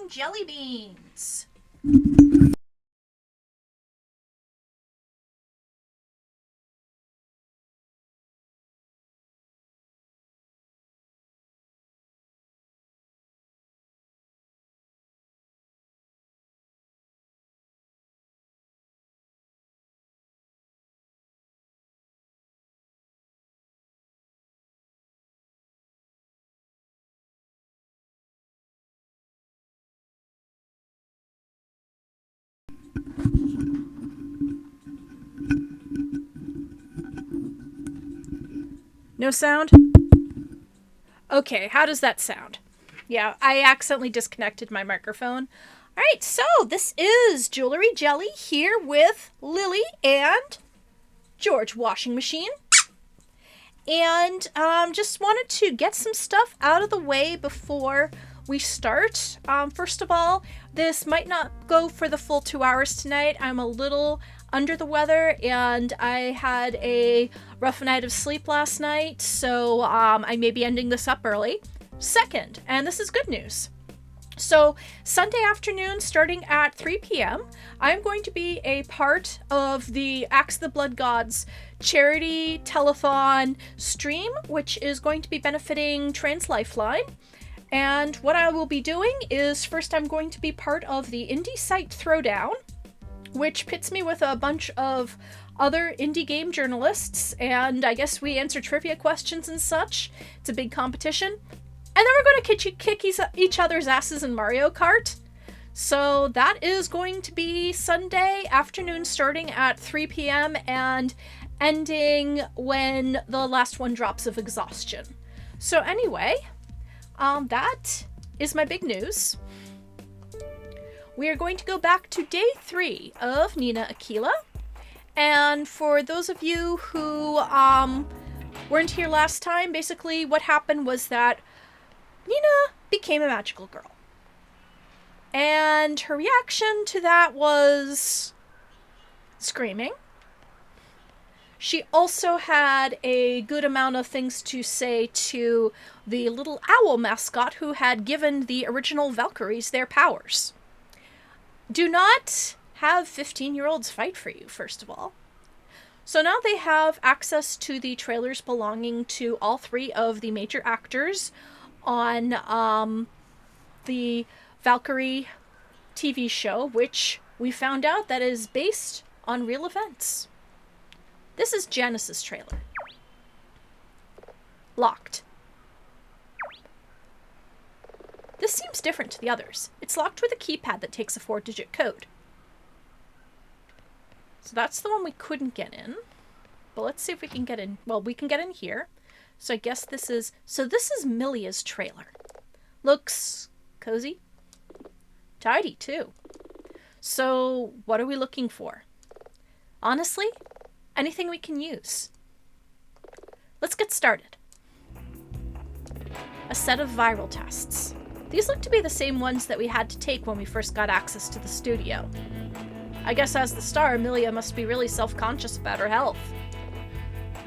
some jelly beans. No sound? Okay, how does that sound? Yeah, I accidentally disconnected my microphone. Alright, so this is Jewelry Jelly here with Lily and George Washing Machine. And just wanted to get some stuff out of the way before we start. First of all, this might not go for the full 2 hours tonight. I'm a little under the weather and I had a rough night of sleep last night, so I may be ending this up early. Second, and this is good news. So Sunday afternoon, starting at 3 p.m., I'm going to be a part of the Axe the Blood Gods charity telethon stream, which is going to be benefiting Trans Lifeline. And what I will be doing is, first I'm going to be part of the Indie Site Throwdown, which pits me with a bunch of other indie game journalists, and I guess we answer trivia questions and such. It's a big competition. And then we're going to kick each other's asses in Mario Kart. So that is going to be Sunday afternoon starting at 3 p.m. and ending when the last one drops of exhaustion. So anyway, that is my big news. We are going to go back to day 3 of Nina Aquilla. And for those of you who weren't here last time, basically what happened was that Nina became a magical girl. And her reaction to that was screaming. She also had a good amount of things to say to the little owl mascot who had given the original Valkyries their powers. Do not have 15-year-olds fight for you, first of all. So now they have access to the trailers belonging to all 3 of the major actors on the Valkyrie TV show, which we found out that is based on real events. This is Janice's trailer. Locked. This seems different to the others. It's locked with a keypad that takes a 4-digit code. So that's the one we couldn't get in. But let's see if we can get in. Well, we can get in here. So I guess this is... So this is Milia's trailer. Looks cozy. Tidy, too. So what are we looking for? Honestly, anything we can use. Let's get started. A set of viral tests. These look to be the same ones that we had to take when we first got access to the studio. I guess as the star, Milia must be really self-conscious about her health.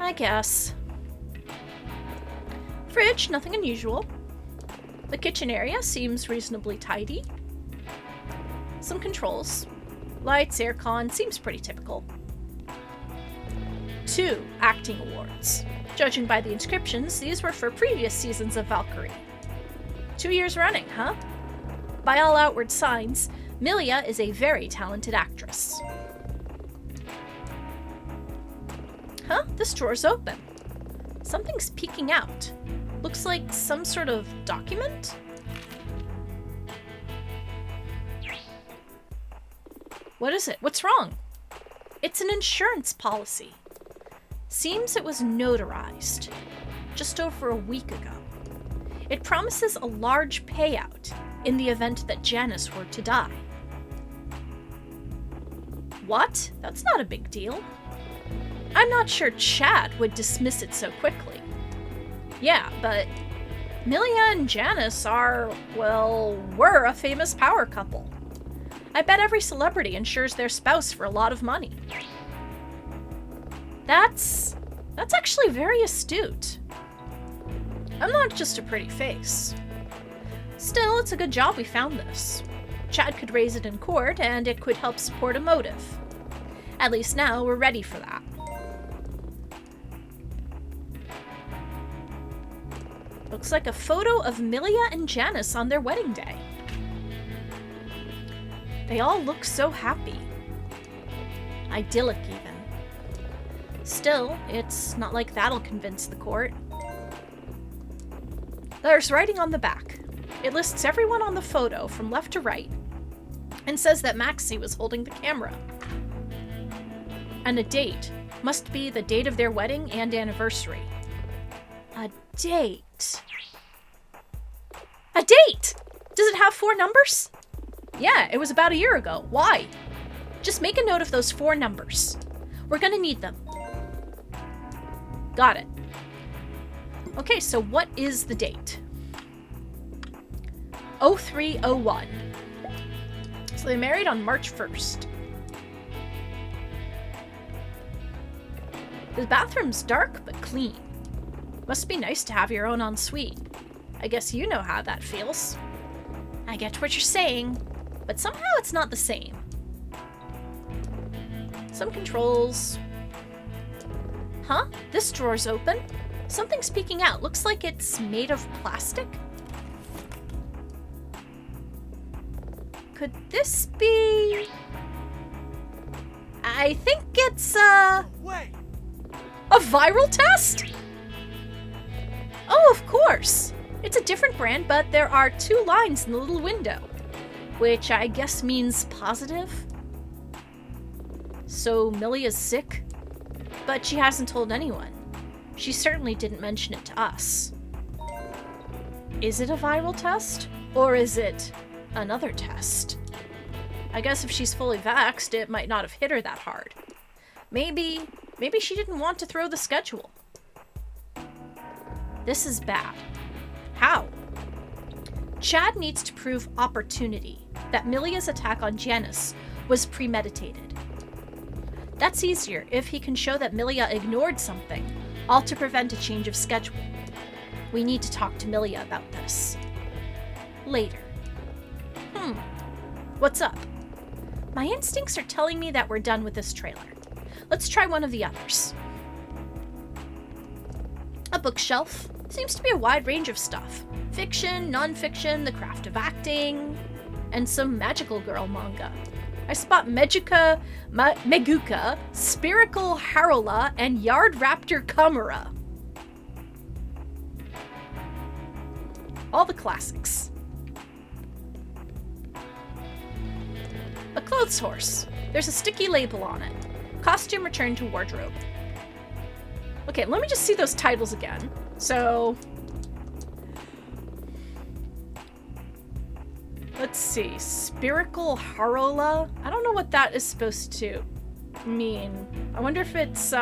I guess. Fridge, nothing unusual. The kitchen area seems reasonably tidy. Some controls. Lights, aircon, seems pretty typical. 2 acting awards. Judging by the inscriptions, these were for previous seasons of Valkyrie. 2 years running, huh? By all outward signs, Milia is a very talented actress. Huh? This drawer's open. Something's peeking out. Looks like some sort of document? What is it? What's wrong? It's an insurance policy. Seems it was notarized just over a week ago. It promises a large payout in the event that Janice were to die. What? That's not a big deal. I'm not sure Chad would dismiss it so quickly. Yeah, but Milia and Janice were a famous power couple. I bet every celebrity insures their spouse for a lot of money. That's actually very astute. I'm not just a pretty face. Still, it's a good job we found this. Chad could raise it in court, and it could help support a motive. At least now we're ready for that. Looks like a photo of Milia and Janice on their wedding day. They all look so happy. Idyllic, even. Still, it's not like that'll convince the court. There's writing on the back. It lists everyone on the photo from left to right and says that Maxie was holding the camera. And a date. Must be the date of their wedding and anniversary. A date. A date! Does it have 4 numbers? Yeah, it was about a year ago. Why? Just make a note of those 4 numbers. We're gonna need them. Got it. Okay, so what is the date? 0301. So they married on March 1st. The bathroom's dark but clean. Must be nice to have your own ensuite. I guess you know how that feels. I get what you're saying, but somehow it's not the same. Some controls. Huh? This drawer's open. Something's peeking out. Looks like it's made of plastic. Could this be... I think it's, a viral test? Oh, of course. It's a different brand, but there are 2 lines in the little window, which I guess means positive. So Milia's sick, but she hasn't told anyone. She certainly didn't mention it to us. Is it a viral test? Or is it another test? I guess if she's fully vaxxed, it might not have hit her that hard. Maybe she didn't want to throw the schedule. This is bad. How? Chad needs to prove opportunity, that Milia's attack on Janice was premeditated. That's easier if he can show that Milia ignored something, all to prevent a change of schedule. We need to talk to Milia about this. Later. What's up? My instincts are telling me that we're done with this trailer. Let's try one of the others. A bookshelf. Seems to be a wide range of stuff. Fiction, non-fiction, the craft of acting, and some magical girl manga. I spot Meguka, Spherical Harola, and Yard Raptor Kamura. All the classics. A clothes horse. There's a sticky label on it. Costume returned to wardrobe. Okay, let me just see those titles again. So, let's see. Spherical Harola. I don't know what that is supposed to mean. I wonder if it's,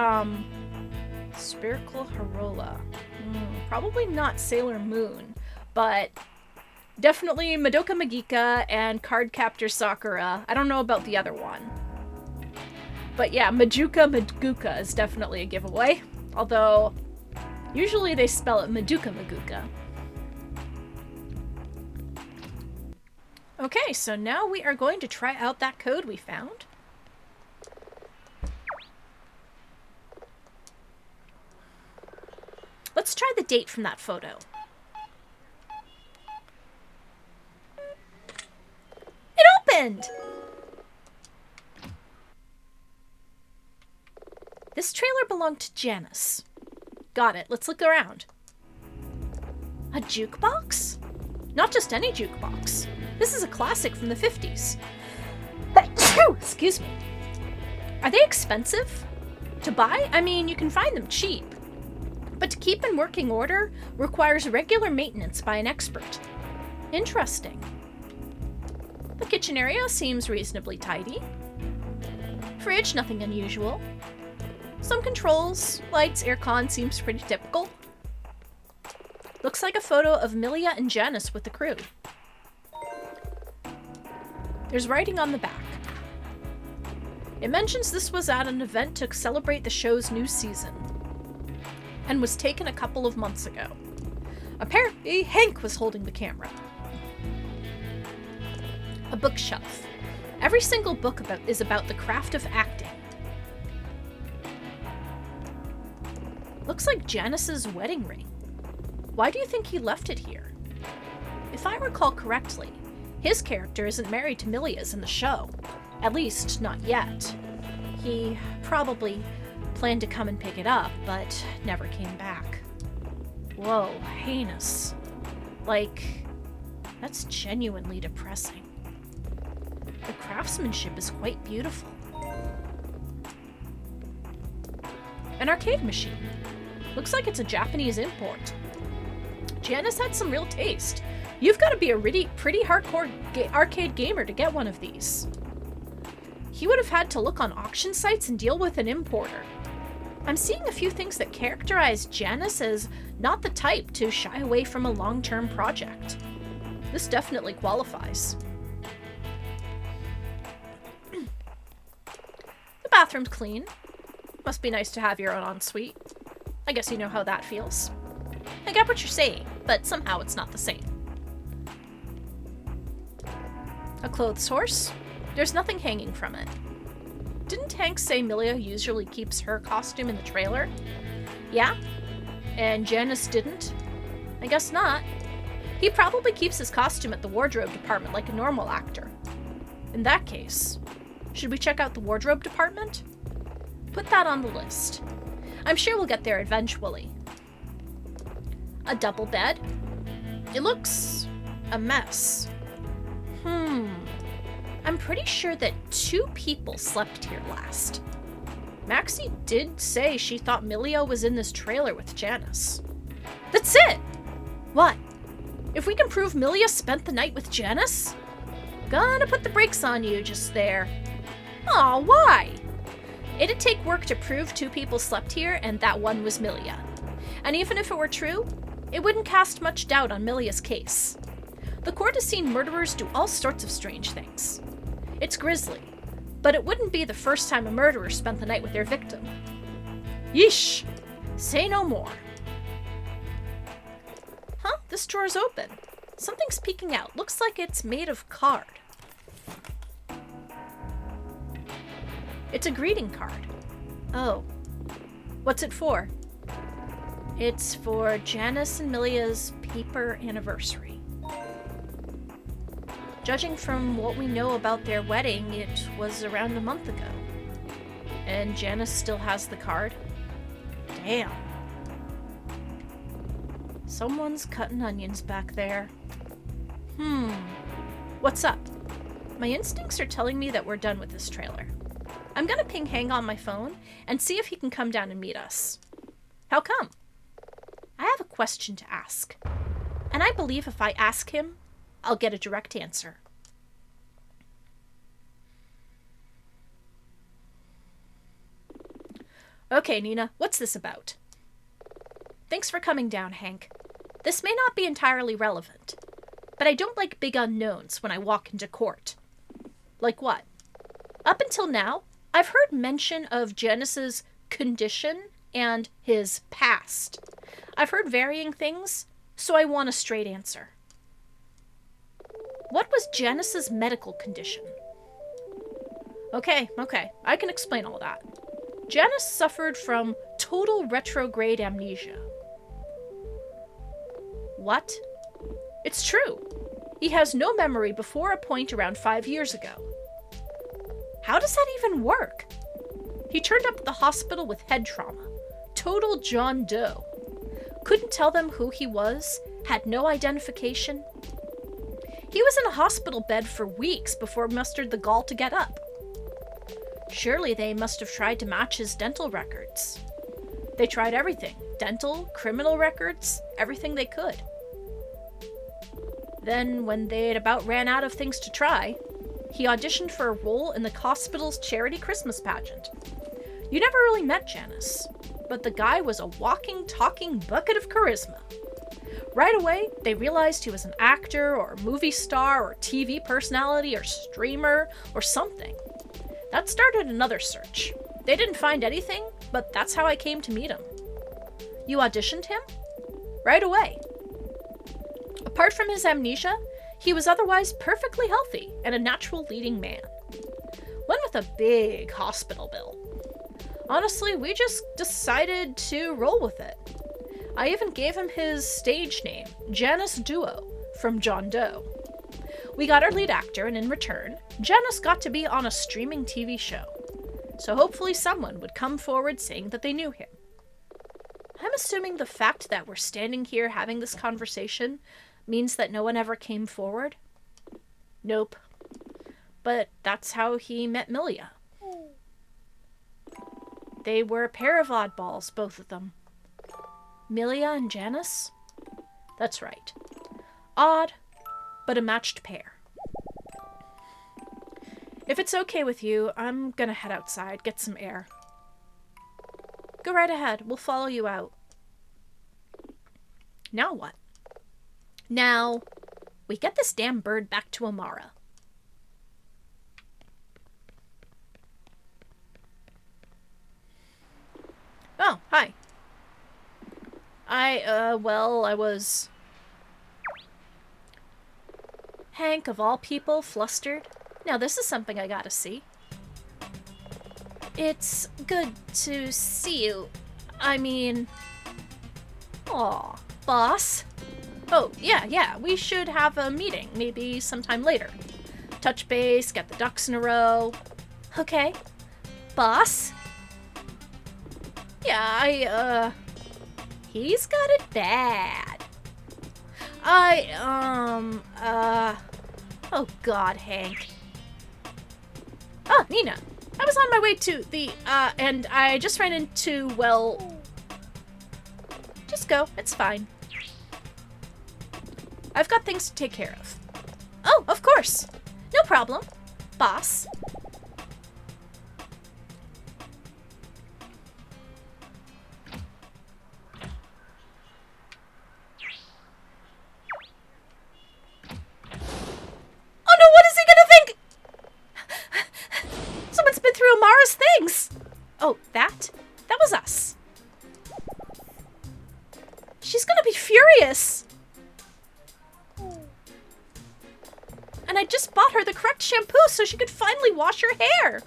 Spherical Harola. Probably not Sailor Moon, but definitely Madoka Magica and Cardcaptor Sakura. I don't know about the other one. But yeah, Maguka is definitely a giveaway. Although, usually they spell it Madoka Maguka. Okay, so now we are going to try out that code we found. Let's try the date from that photo. It opened! This trailer belonged to Janice. Got it. Let's look around. A jukebox? Not just any jukebox. This is a classic from the 50s. Excuse me. Are they expensive to buy? I mean, you can find them cheap. But to keep in working order requires regular maintenance by an expert. Interesting. The kitchen area seems reasonably tidy. Fridge, nothing unusual. Some controls, lights, aircon seems pretty typical. Looks like a photo of Milia and Janice with the crew. There's writing on the back. It mentions this was at an event to celebrate the show's new season, and was taken a couple of months ago. Apparently, Hank was holding the camera. A bookshelf. Every single book is about the craft of acting. Looks like Janice's wedding ring. Why do you think he left it here? If I recall correctly, his character isn't married to Milia's in the show. At least, not yet. He probably planned to come and pick it up, but never came back. Whoa, heinous. Like, that's genuinely depressing. The craftsmanship is quite beautiful. An arcade machine. Looks like it's a Japanese import. Janice had some real taste. You've got to be a pretty hardcore arcade gamer to get one of these. He would have had to look on auction sites and deal with an importer. I'm seeing a few things that characterize Janice as not the type to shy away from a long-term project. This definitely qualifies. The bathroom's clean. Must be nice to have your own ensuite. I guess you know how that feels. I get what you're saying, but somehow it's not the same. A clothes horse? There's nothing hanging from it. Didn't Hank say Milia usually keeps her costume in the trailer? Yeah? And Janice didn't? I guess not. He probably keeps his costume at the wardrobe department like a normal actor. In that case, should we check out the wardrobe department? Put that on the list. I'm sure we'll get there eventually. A double bed? It looks a mess. I'm pretty sure that 2 people slept here last. Maxie did say she thought Milia was in this trailer with Janice. That's it! What? If we can prove Milia spent the night with Janice? Gonna put the brakes on you just there. Aw, why? It'd take work to prove 2 people slept here and that one was Milia. And even if it were true, it wouldn't cast much doubt on Milia's case. The court has seen murderers do all sorts of strange things. It's grisly, but it wouldn't be the first time a murderer spent the night with their victim. Yeesh! Say no more. Huh? This drawer's open. Something's peeking out. Looks like it's made of card. It's a greeting card. Oh. What's it for? It's for Janice and Milia's paper anniversary. Judging from what we know about their wedding, it was around a month ago. And Janice still has the card? Damn. Someone's cutting onions back there. What's up? My instincts are telling me that we're done with this trailer. I'm gonna ping Hank on my phone and see if he can come down and meet us. How come? I have a question to ask. And I believe if I ask him, I'll get a direct answer. Okay, Nina, what's this about? Thanks for coming down, Hank. This may not be entirely relevant, but I don't like big unknowns when I walk into court. Like what? Up until now, I've heard mention of Janice's condition and his past. I've heard varying things, so I want a straight answer. What was Janice's medical condition? Okay, I can explain all that. Janice suffered from total retrograde amnesia. What? It's true. He has no memory before a point around 5 years ago. How does that even work? He turned up at the hospital with head trauma. Total John Doe. Couldn't tell them who he was, had no identification. He was in a hospital bed for weeks before mustered the gall to get up. Surely they must have tried to match his dental records. They tried everything. Dental, criminal records, everything they could. Then, when they had about ran out of things to try, he auditioned for a role in the hospital's charity Christmas pageant. You never really met Janice, but the guy was a walking, talking bucket of charisma. Right away, they realized he was an actor or movie star or TV personality or streamer or something. That started another search. They didn't find anything, but that's how I came to meet him. You auditioned him? Right away. Apart from his amnesia, He was otherwise perfectly healthy and a natural leading man. One with a big hospital bill. Honestly, we just decided to roll with it. I even gave him his stage name, Janus Duo, from John Doe. We got our lead actor, and in return, Janus got to be on a streaming TV show. So hopefully someone would come forward saying that they knew him. I'm assuming the fact that we're standing here having this conversation means that no one ever came forward? Nope. But that's how he met Milia. They were a pair of oddballs, both of them. Milia and Janus? That's right. Odd, but a matched pair. If it's okay with you, I'm gonna head outside, get some air. Go right ahead, we'll follow you out. Now what? Now, we get this damn bird back to Amara. Oh, hi. I was... Hank, of all people, flustered. Now this is something I gotta see. It's good to see you. I mean... Aw, boss. Oh, yeah, we should have a meeting, maybe sometime later. Touch base, get the ducks in a row. Okay. Boss? Yeah, he's got it bad. Oh god, Hank. Oh, Nina. I was on my way to the, and I just ran into, well... Just go, it's fine. I've got things to take care of. Oh, of course. No problem, boss. Amara's things! Oh, that was us. She's gonna be furious! And I just bought her the correct shampoo so she could finally wash her hair.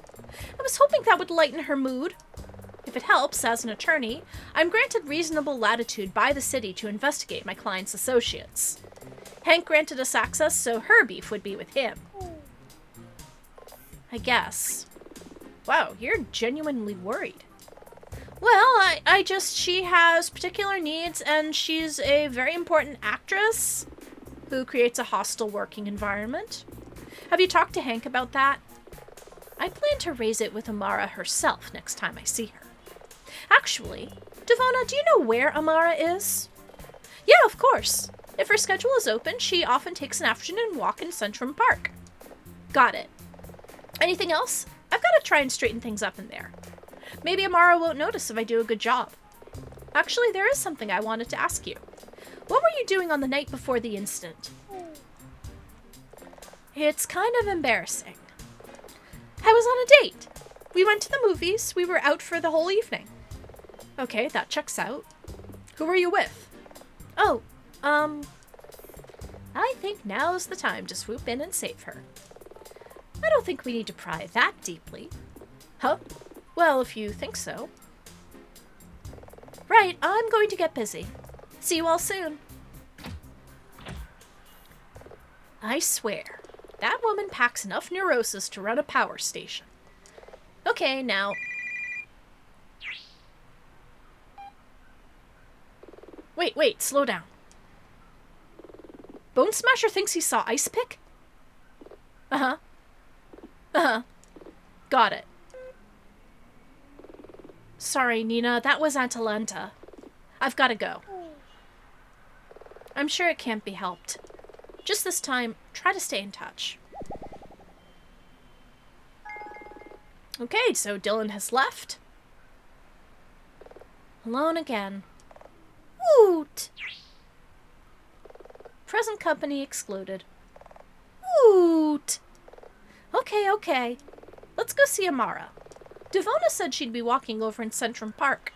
I was hoping that would lighten her mood. If it helps, as an attorney, I'm granted reasonable latitude by the city to investigate my client's associates. Hank granted us access, so her beef would be with him. I guess. Wow, you're genuinely worried. Well, she has particular needs, and she's a very important actress who creates a hostile working environment. Have you talked to Hank about that? I plan to raise it with Amara herself next time I see her. Actually, Devona, do you know where Amara is? Yeah, of course. If her schedule is open, she often takes an afternoon walk in Centrum Park. Got it. Anything else? I've got to try and straighten things up in there. Maybe Amara won't notice if I do a good job. Actually, there is something I wanted to ask you. What were you doing on the night before the incident? It's kind of embarrassing. I was on a date. We went to the movies. We were out for the whole evening. Okay, that checks out. Who were you with? Oh, I think now's the time to swoop in and save her. I don't think we need to pry that deeply. Huh? Well, if you think so. Right, I'm going to get busy. See you all soon. I swear, that woman packs enough neurosis to run a power station. Okay, now... Wait, slow down. Bone Smasher thinks he saw Ice Pick? Uh-huh. Got it. Sorry, Nina, that was Atalanta. I've got to go. I'm sure it can't be helped. Just this time, try to stay in touch. Okay, so Dylan has left. Alone again. Woot! Present company excluded. Woot! Okay. Let's go see Amara. Devona said she'd be walking over in Centrum Park.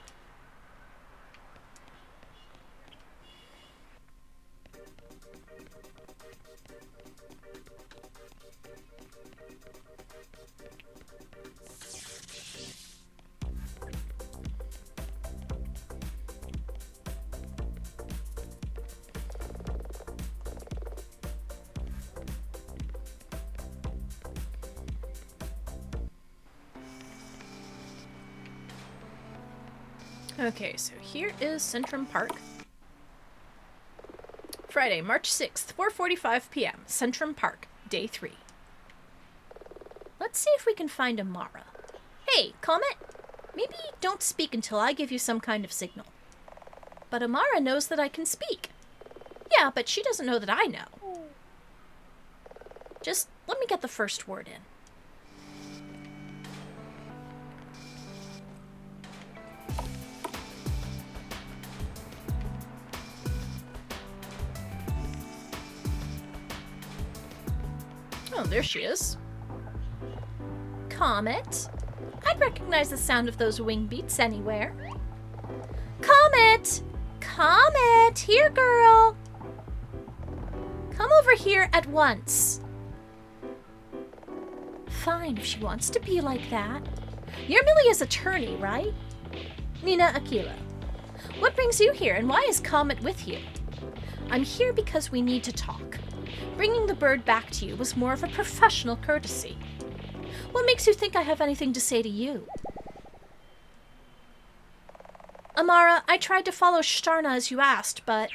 Okay, so here is Centrum Park. Friday, March 6th, 4:45 p.m. Centrum Park, day 3. Let's see if we can find Amara. Hey, Comet! Maybe don't speak until I give you some kind of signal. But Amara knows that I can speak. Yeah, but she doesn't know that I know. Just let me get the first word in. Oh, there she is. Comet? I'd recognize the sound of those wing beats anywhere. Comet! Comet! Here, girl! Come over here at once. Fine, if she wants to be like that. You're Milia's attorney, right? Nina Aquilla. What brings you here, and why is Comet with you? I'm here because we need to talk. Bringing the bird back to you was more of a professional courtesy. What makes you think I have anything to say to you? Amara, I tried to follow Shtarna as you asked, but...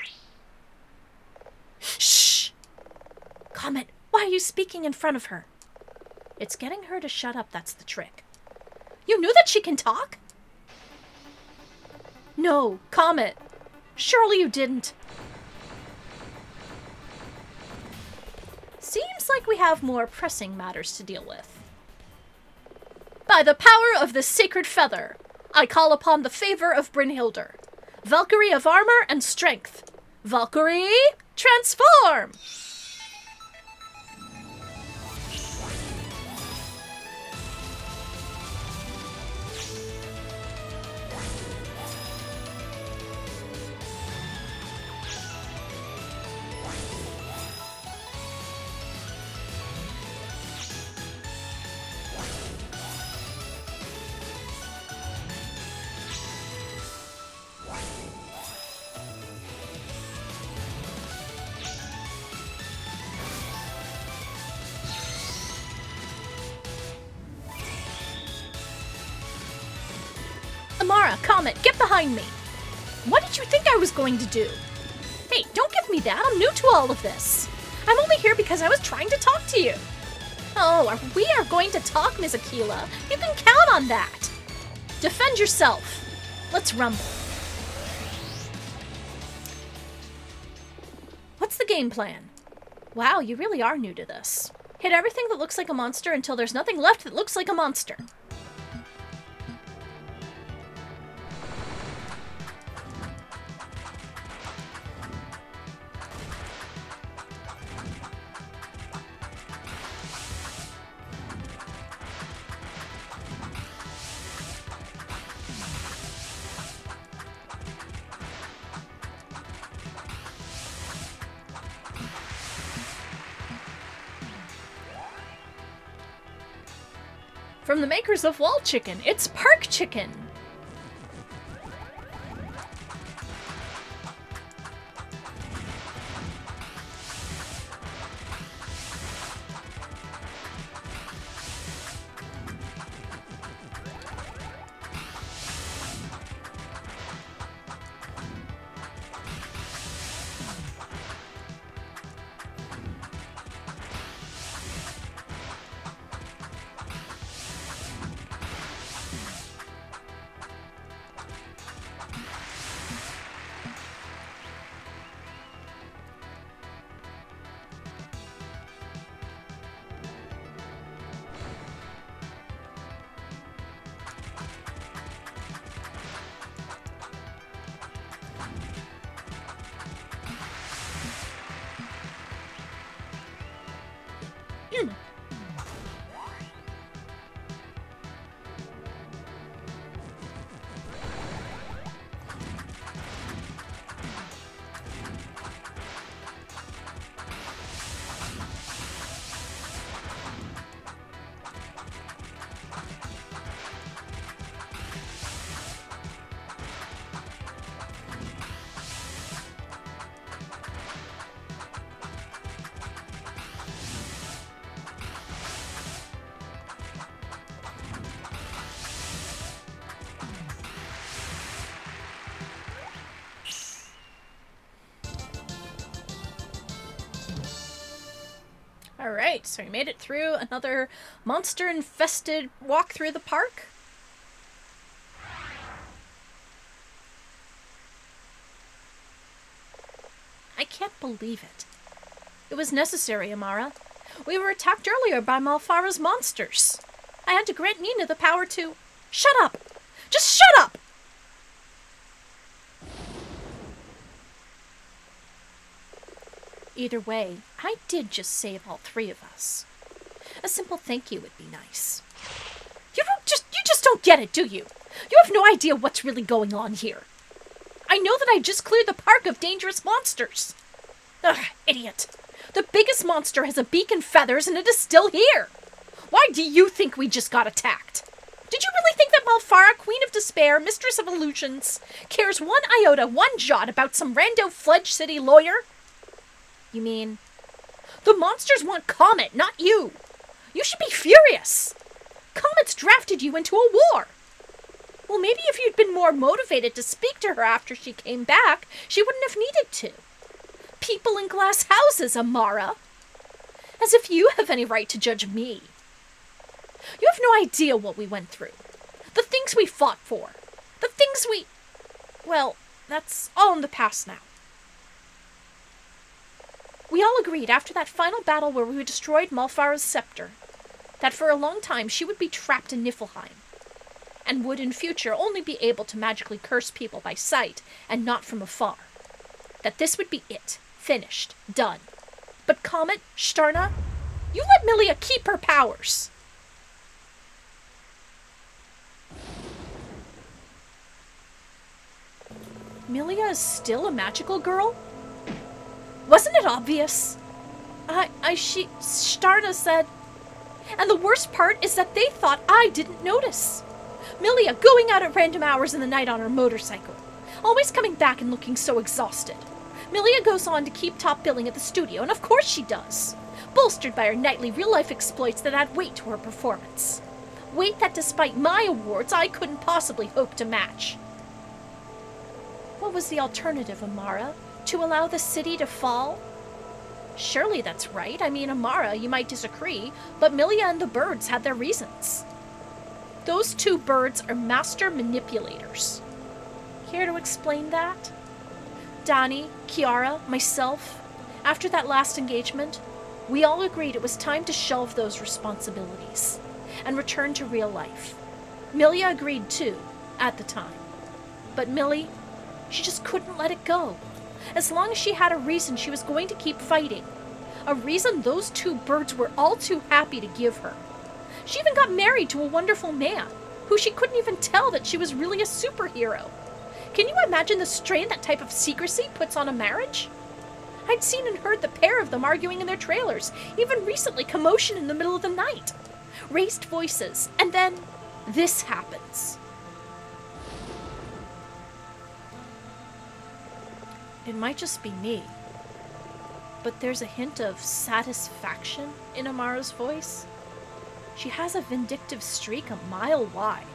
Shh! Comet, why are you speaking in front of her? It's getting her to shut up, that's the trick. You knew that she can talk? No, Comet. Surely you didn't. Seems like we have more pressing matters to deal with. By the power of the sacred feather, I call upon the favor of Brynhildr, Valkyrie of armor and strength. Valkyrie, transform! Amara, Comet, get behind me! What did you think I was going to do? Hey, don't give me that, I'm new to all of this. I'm only here because I was trying to talk to you. Oh, we are going to talk, Ms. Aquilla. You can count on that. Defend yourself. Let's rumble. What's the game plan? Wow, you really are new to this. Hit everything that looks like a monster until there's nothing left that looks like a monster. From the makers of Wall Chicken, it's Park Chicken! Alright, so we made it through another monster-infested walk through the park. I can't believe it. It was necessary, Amara. We were attacked earlier by Malfara's monsters. I had to grant Nina the power to... Shut up! Just shut up! Either way, I did just save all three of us. A simple thank you would be nice. You just don't get it, do you? You have no idea what's really going on here. I know that I just cleared the park of dangerous monsters. Ugh, idiot. The biggest monster has a beak and feathers, and it is still here. Why do you think we just got attacked? Did you really think that Malfara, Queen of Despair, Mistress of Illusions, cares one iota, one jot about some rando Fledge City lawyer? You mean, the monsters want Comet, not you. You should be furious. Comet's drafted you into a war. Well, maybe if you'd been more motivated to speak to her after she came back, she wouldn't have needed to. People in glass houses, Amara. As if you have any right to judge me. You have no idea what we went through. The things we fought for. The things we... Well, that's all in the past now. We all agreed after that final battle where we destroyed Malfara's scepter that for a long time she would be trapped in Niflheim and would in future only be able to magically curse people by sight and not from afar. That this would be it. Finished. Done. But Comet, Starna, you let Milia keep her powers. Milia is still a magical girl? Wasn't it obvious? Starna said. And the worst part is that they thought I didn't notice. Milia going out at random hours in the night on her motorcycle. Always coming back and looking so exhausted. Milia goes on to keep top billing at the studio, and of course she does. Bolstered by her nightly real-life exploits that add weight to her performance. Weight that despite my awards, I couldn't possibly hope to match. What was the alternative, Amara? To allow the city to fall? Surely that's right. I mean, Amara, you might disagree, but Milia and the birds had their reasons. Those two birds are master manipulators. Care to explain that? Dani, Kiara, myself, after that last engagement, we all agreed it was time to shelve those responsibilities and return to real life. Milia agreed too, at the time. But Millie, she just couldn't let it go. As long as she had a reason, she was going to keep fighting. A reason those two birds were all too happy to give her. She even got married to a wonderful man, who she couldn't even tell that she was really a superhero. Can you imagine the strain that type of secrecy puts on a marriage? I'd seen and heard the pair of them arguing in their trailers, even recently commotion in the middle of the night. Raised voices, and then this happens. It might just be me, but there's a hint of satisfaction in Amara's voice. She has a vindictive streak a mile wide.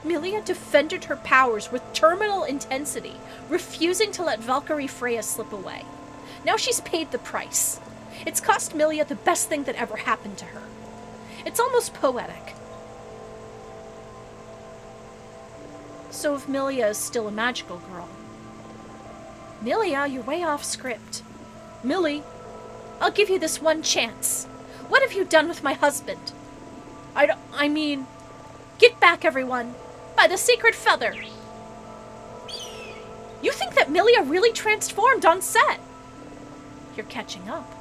Milia defended her powers with terminal intensity, refusing to let Valkyrie Freya slip away. Now she's paid the price. It's cost Milia the best thing that ever happened to her. It's almost poetic. So if Milia is still a magical girl... Milia, you're way off script. Millie, I'll give you this one chance. What have you done with my husband? I mean, get back, everyone. By the secret feather. You think that Milia really transformed on set? You're catching up.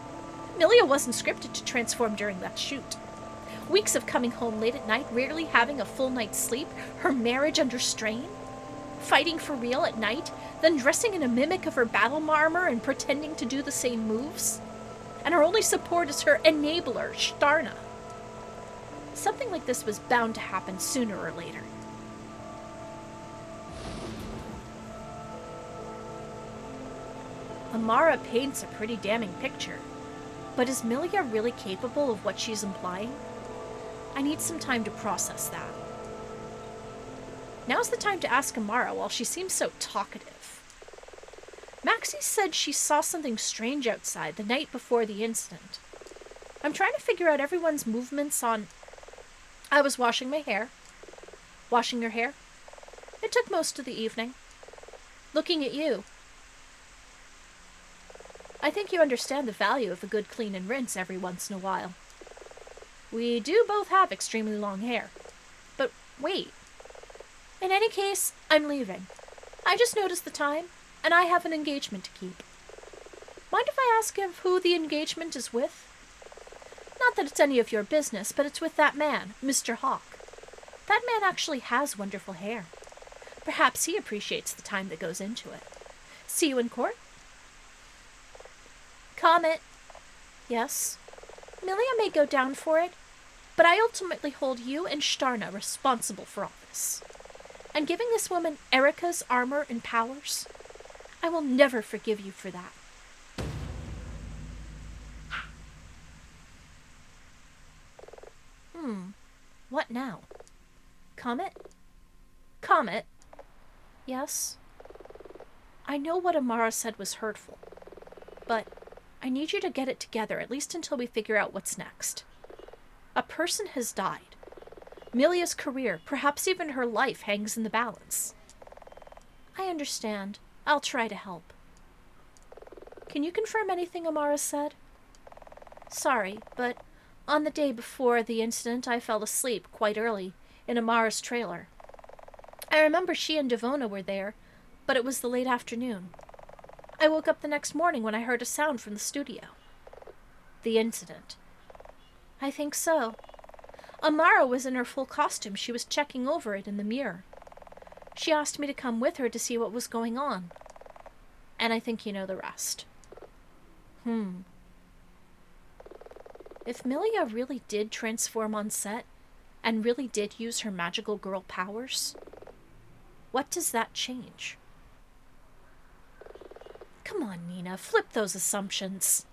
Milia wasn't scripted to transform during that shoot. Weeks of coming home late at night, rarely having a full night's sleep, her marriage under strain, fighting for real at night, then dressing in a mimic of her battle armor and pretending to do the same moves. And her only support is her enabler, Starna. Something like this was bound to happen sooner or later. Amara paints a pretty damning picture. But is Milia really capable of what she's implying? I need some time to process that. Now's the time to ask Amara while she seems so talkative. Maxie said she saw something strange outside the night before the incident. I'm trying to figure out everyone's movements on... I was washing my hair. Washing your hair? It took most of the evening. Looking at you. I think you understand the value of a good clean and rinse every once in a while. We do both have extremely long hair. But wait. In any case, I'm leaving. I just noticed the time, and I have an engagement to keep. Mind if I ask of who the engagement is with? Not that it's any of your business, but it's with that man, Mr. Hawk. That man actually has wonderful hair. Perhaps he appreciates the time that goes into it. See you in court? Comet. Yes. Milia may go down for it, but I ultimately hold you and Shtarna responsible for all this. And giving this woman Erica's armor and powers, I will never forgive you for that. What now? Comet? Comet? Yes? I know what Amara said was hurtful, but I need you to get it together, at least until we figure out what's next. A person has died. Milia's career, perhaps even her life, hangs in the balance. I understand. I'll try to help. Can you confirm anything Amara said? Sorry, but on the day before the incident, I fell asleep quite early in Amara's trailer. I remember she and Devona were there, but it was the late afternoon. I woke up the next morning when I heard a sound from the studio. The incident. I think so. Amara was in her full costume. She was checking over it in the mirror. She asked me to come with her to see what was going on. And I think you know the rest. If Milia really did transform on set, and really did use her magical girl powers, what does that change? Come on, Nina, flip those assumptions.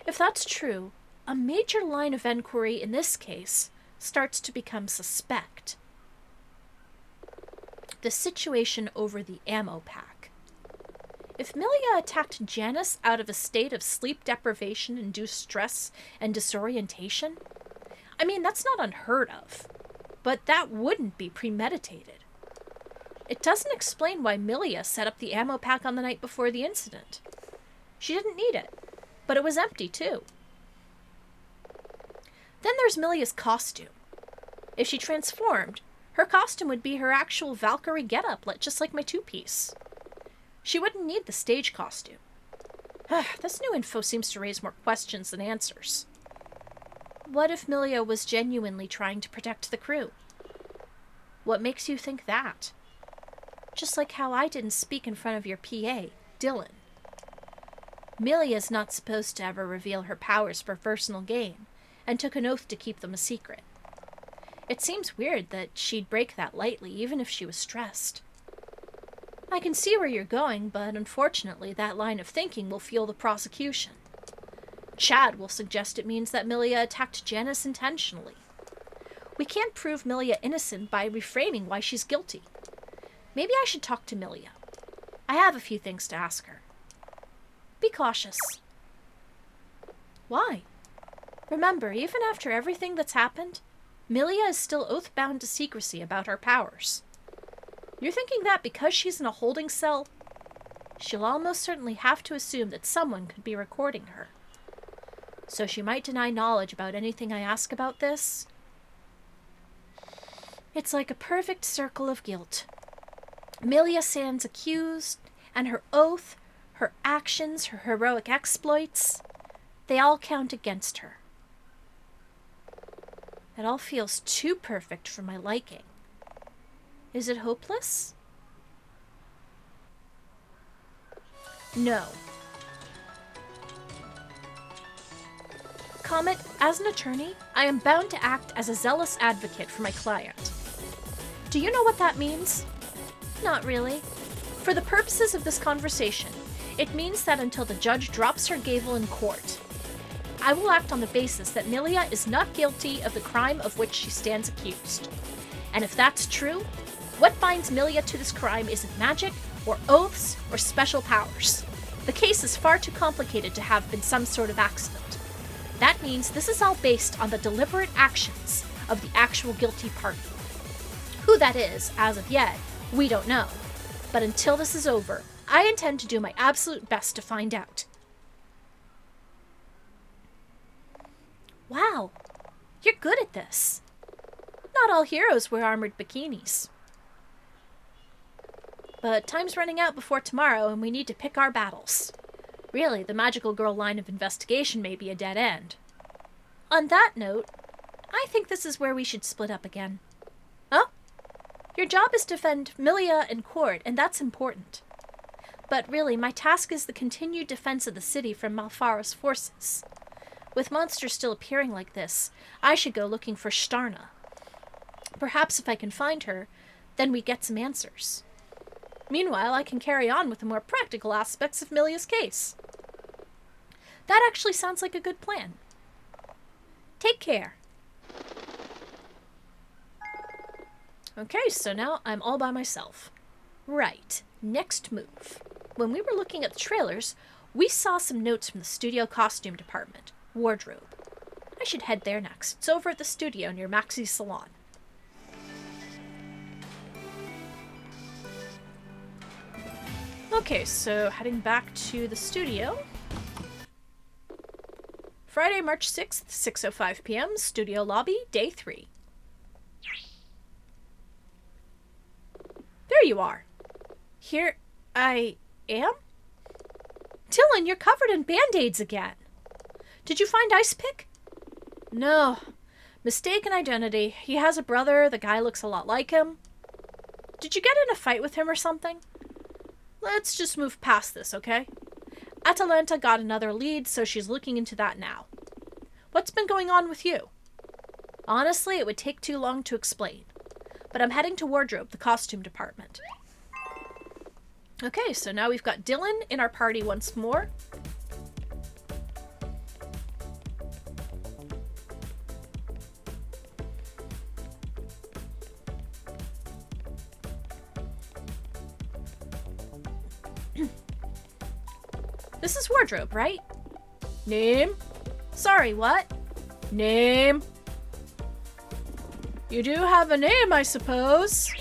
If that's true, a major line of inquiry in this case starts to become suspect. The situation over the ammo pack. If Milia attacked Janice out of a state of sleep deprivation-induced stress and disorientation, I mean, that's not unheard of, but that wouldn't be premeditated. It doesn't explain why Milia set up the ammo pack on the night before the incident. She didn't need it, but it was empty too. Then there's Milia's costume. If she transformed, her costume would be her actual Valkyrie getup, just like my two-piece. She wouldn't need the stage costume. This new info seems to raise more questions than answers. What if Milia was genuinely trying to protect the crew? What makes you think that? Just like how I didn't speak in front of your PA, Dylan. Milia's not supposed to ever reveal her powers for personal gain, and took an oath to keep them a secret. It seems weird that she'd break that lightly, even if she was stressed. I can see where you're going, but unfortunately that line of thinking will fuel the prosecution. Chad will suggest it means that Milia attacked Janice intentionally. We can't prove Milia innocent by reframing why she's guilty. Maybe I should talk to Milia. I have a few things to ask her. Be cautious. Why? Remember, even after everything that's happened, Milia is still oath-bound to secrecy about her powers. You're thinking that because she's in a holding cell, she'll almost certainly have to assume that someone could be recording her. So she might deny knowledge about anything I ask about this. It's like a perfect circle of guilt. Milia stands accused, and her oath, her actions, her heroic exploits, they all count against her. It all feels too perfect for my liking. Is it hopeless? No. Comet, as an attorney, I am bound to act as a zealous advocate for my client. Do you know what that means? Not really. For the purposes of this conversation, it means that until the judge drops her gavel in court, I will act on the basis that Milia is not guilty of the crime of which she stands accused. And if that's true, what binds Milia to this crime isn't magic, or oaths, or special powers. The case is far too complicated to have been some sort of accident. That means this is all based on the deliberate actions of the actual guilty party. Who that is, as of yet, we don't know. But until this is over, I intend to do my absolute best to find out. Wow, you're good at this. Not all heroes wear armored bikinis. But time's running out before tomorrow, and we need to pick our battles. Really, the magical girl line of investigation may be a dead end. On that note, I think this is where we should split up again. Huh? Your job is to defend Milia and Court, and that's important. But really, my task is the continued defense of the city from Malfara's forces. With monsters still appearing like this, I should go looking for Shtarna. Perhaps if I can find her, then we get some answers. Meanwhile, I can carry on with the more practical aspects of Milia's case. That actually sounds like a good plan. Take care. Okay, so now I'm all by myself. Right, next move. When we were looking at the trailers, we saw some notes from the studio costume department, wardrobe. I should head there next. It's over at the studio near Maxie's salon. Okay, so heading back to the studio. Friday, March 6th, 6:05 p.m., studio lobby, day 3. There you are. Here I am? Dylan, you're covered in band-aids again. Did you find Ice Pick? No. Mistaken identity. He has a brother. The guy looks a lot like him. Did you get in a fight with him or something? Let's just move past this, okay? Atalanta got another lead, so she's looking into that now. What's been going on with you? Honestly, it would take too long to explain. But I'm heading to wardrobe, the costume department. Okay, so now we've got Dylan in our party once more. This is wardrobe, right? Name? Sorry, what? Name? You do have a name, I suppose.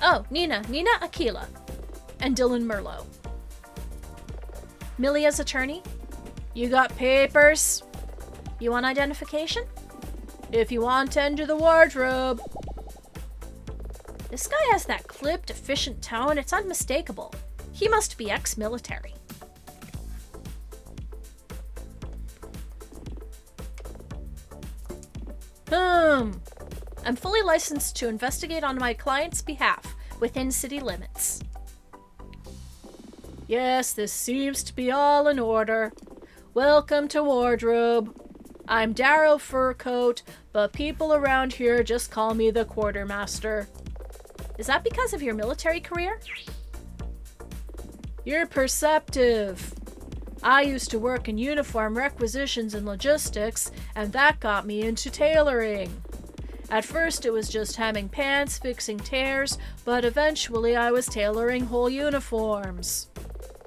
Oh, Nina Aquilla. And Dylan Merlot. Milia's attorney? You got papers? You want identification? If you want to enter the wardrobe. This guy has that clipped, efficient tone. It's unmistakable. He must be ex-military. I'm fully licensed to investigate on my client's behalf within city limits. Yes, this seems to be all in order. Welcome to wardrobe. I'm Darrow Furcoat, but people around here just call me the quartermaster. Is that because of your military career? You're perceptive. I used to work in uniform requisitions and logistics, and that got me into tailoring. At first it was just hemming pants, fixing tears, but eventually I was tailoring whole uniforms.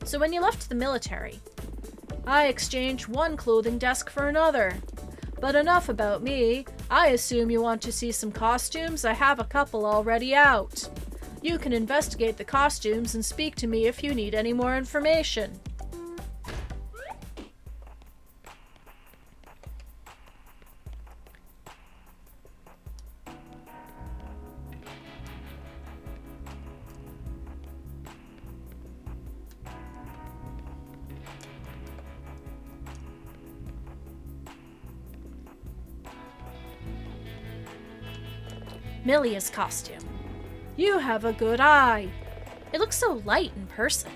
So when you left the military, I exchanged one clothing desk for another. But enough about me. I assume you want to see some costumes. I have a couple already out. You can investigate the costumes and speak to me if you need any more information. Milia's costume. You have a good eye. It looks so light in person.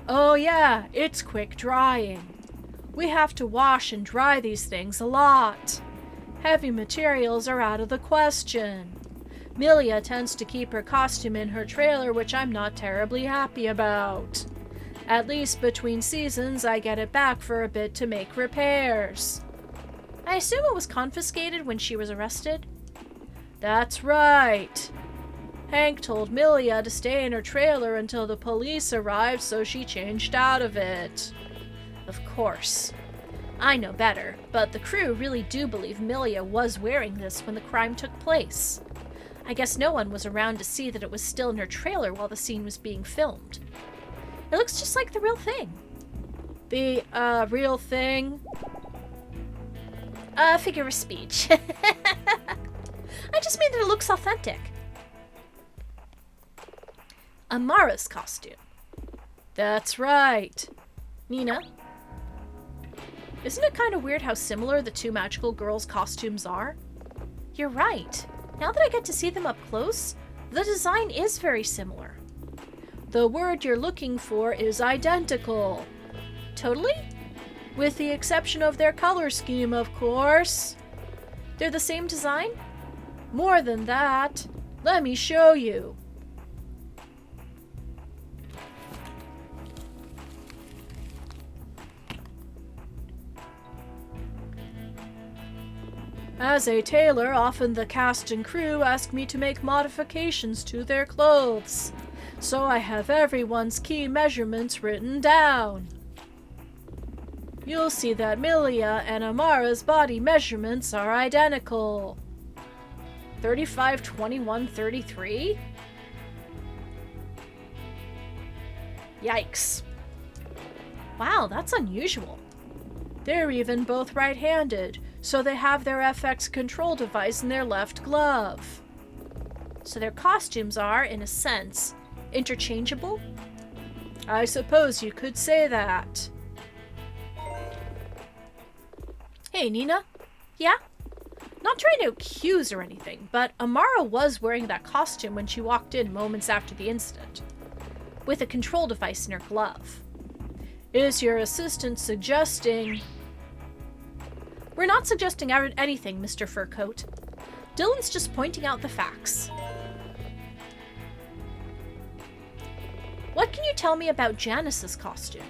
Oh yeah, it's quick drying. We have to wash and dry these things a lot. Heavy materials are out of the question. Milia tends to keep her costume in her trailer, which I'm not terribly happy about. At least between seasons, I get it back for a bit to make repairs. I assume it was confiscated when she was arrested? That's right. Hank told Milia to stay in her trailer until the police arrived, so she changed out of it. Of course. I know better, but the crew really do believe Milia was wearing this when the crime took place. I guess no one was around to see that it was still in her trailer while the scene was being filmed. It looks just like the real thing. The, real thing? Figure of speech. I just mean that it looks authentic. Amara's costume. That's right. Nina? Isn't it kind of weird how similar the two magical girls' costumes are? You're right. Now that I get to see them up close, the design is very similar. The word you're looking for is identical. Totally? With the exception of their color scheme, of course. They're the same design? More than that. Let me show you. As a tailor, often the cast and crew ask me to make modifications to their clothes, so I have everyone's key measurements written down. You'll see that Milia and Amara's body measurements are identical. 35, 21, 33? Yikes. Wow, that's unusual. They're even both right-handed, so they have their FX control device in their left glove. So their costumes are, in a sense, interchangeable? I suppose you could say that. Hey, Nina? Yeah? Not trying to accuse or anything, but Amara was wearing that costume when she walked in moments after the incident, with a control device in her glove. Is your assistant suggesting... We're not suggesting anything, Mr. Furcoat. Dylan's just pointing out the facts. What can you tell me about Janice's costume?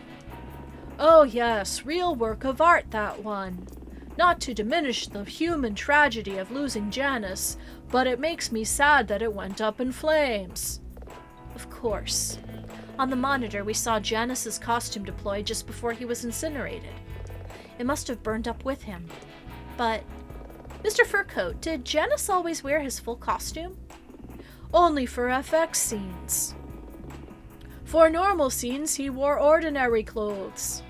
Oh yes, real work of art, that one. Not to diminish the human tragedy of losing Janice, but it makes me sad that it went up in flames. Of course. On the monitor, we saw Janice's costume deploy just before he was incinerated. It must have burned up with him. But, Mr. Furcoat, did Janice always wear his full costume? Only for FX scenes. For normal scenes, he wore ordinary clothes.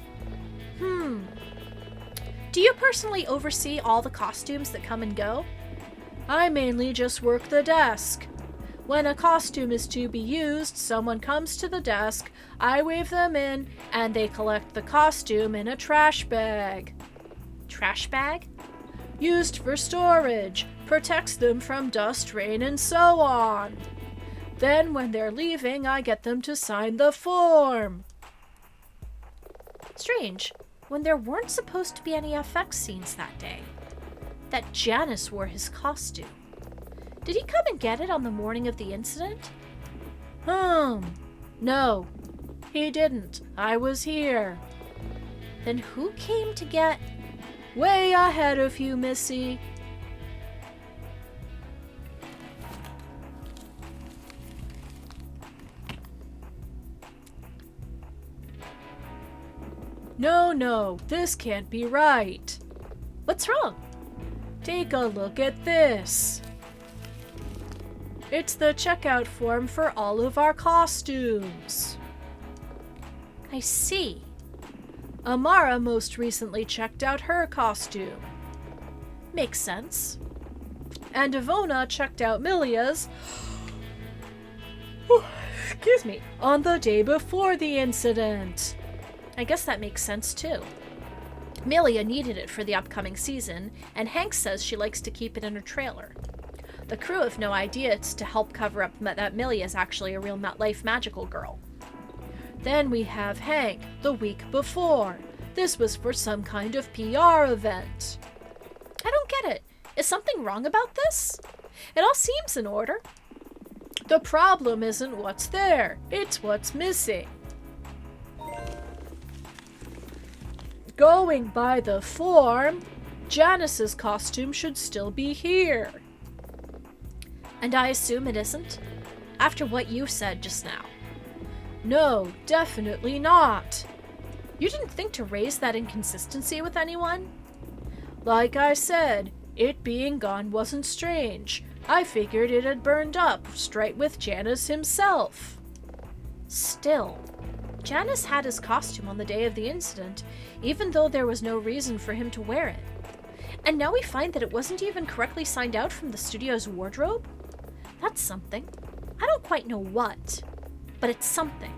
Do you personally oversee all the costumes that come and go? I mainly just work the desk. When a costume is to be used, someone comes to the desk, I wave them in, and they collect the costume in a trash bag. Trash bag? Used for storage, protects them from dust, rain, and so on. Then when they're leaving, I get them to sign the form. Strange, when there weren't supposed to be any FX scenes that day, that Janice wore his costume. Did he come and get it on the morning of the incident? No, he didn't. I was here. Then who came to get... Way ahead of you, Missy. No, this can't be right. What's wrong? Take a look at this. It's the checkout form for all of our costumes. I see. Amara most recently checked out her costume. Makes sense. And Ivona checked out Milia's excuse me, on the day before the incident. I guess that makes sense too. Milia needed it for the upcoming season, and Hank says she likes to keep it in her trailer. The crew have no idea it's to help cover up that Milia is actually a real-life magical girl. Then we have Hank, the week before. This was for some kind of PR event. I don't get it. Is something wrong about this? It all seems in order. The problem isn't what's there, it's what's missing. Going by the form, Janice's costume should still be here. And I assume it isn't? After what you said just now. No, definitely not. You didn't think to raise that inconsistency with anyone? Like I said, it being gone wasn't strange. I figured it had burned up, straight with Janus himself. Still, Janus had his costume on the day of the incident, even though there was no reason for him to wear it. And now we find that it wasn't even correctly signed out from the studio's wardrobe? That's something. I don't quite know what, but it's something.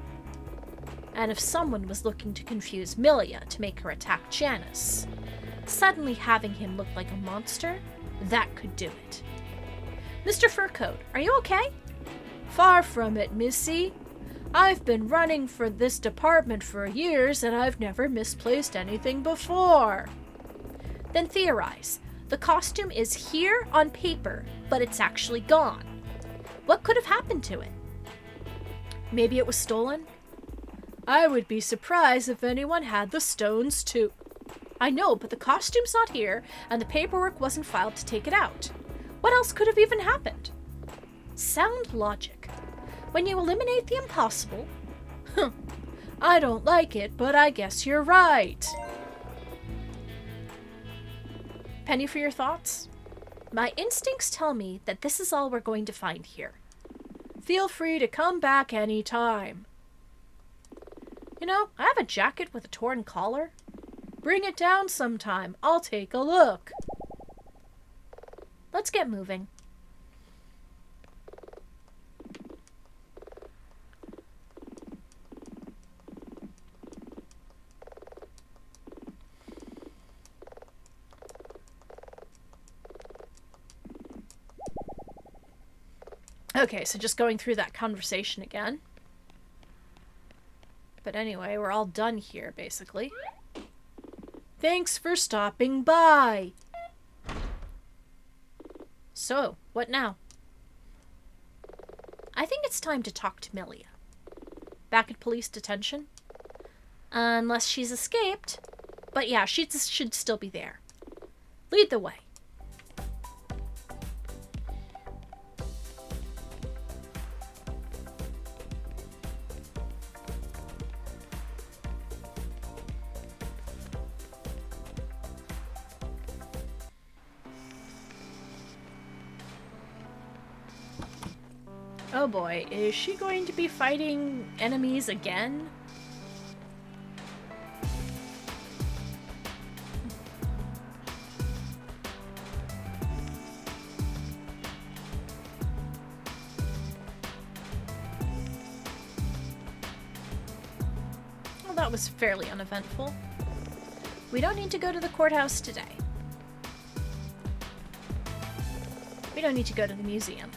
And if someone was looking to confuse Milia to make her attack Janus, suddenly having him look like a monster, that could do it. Mr. Furcoat, are you okay? Far from it, Missy. I've been running for this department for years and I've never misplaced anything before. Then theorize. The costume is here on paper, but it's actually gone. What could have happened to it? Maybe it was stolen? I would be surprised if anyone had the stones too. I know, but the costume's not here, and the paperwork wasn't filed to take it out. What else could have even happened? Sound logic. When you eliminate the impossible... I don't like it, but I guess you're right. Penny for your thoughts? My instincts tell me that this is all we're going to find here. Feel free to come back anytime. You know, I have a jacket with a torn collar. Bring it down sometime. I'll take a look. Let's get moving. Okay, so just going through that conversation again. But anyway, we're all done here, basically. Thanks for stopping by. So, what now? I think it's time to talk to Milia. Back at police detention? Unless she's escaped. But yeah, she should still be there. Lead the way. Oh boy, is she going to be fighting enemies again? Well, that was fairly uneventful. We don't need to go to the courthouse today. We don't need to go to the museum.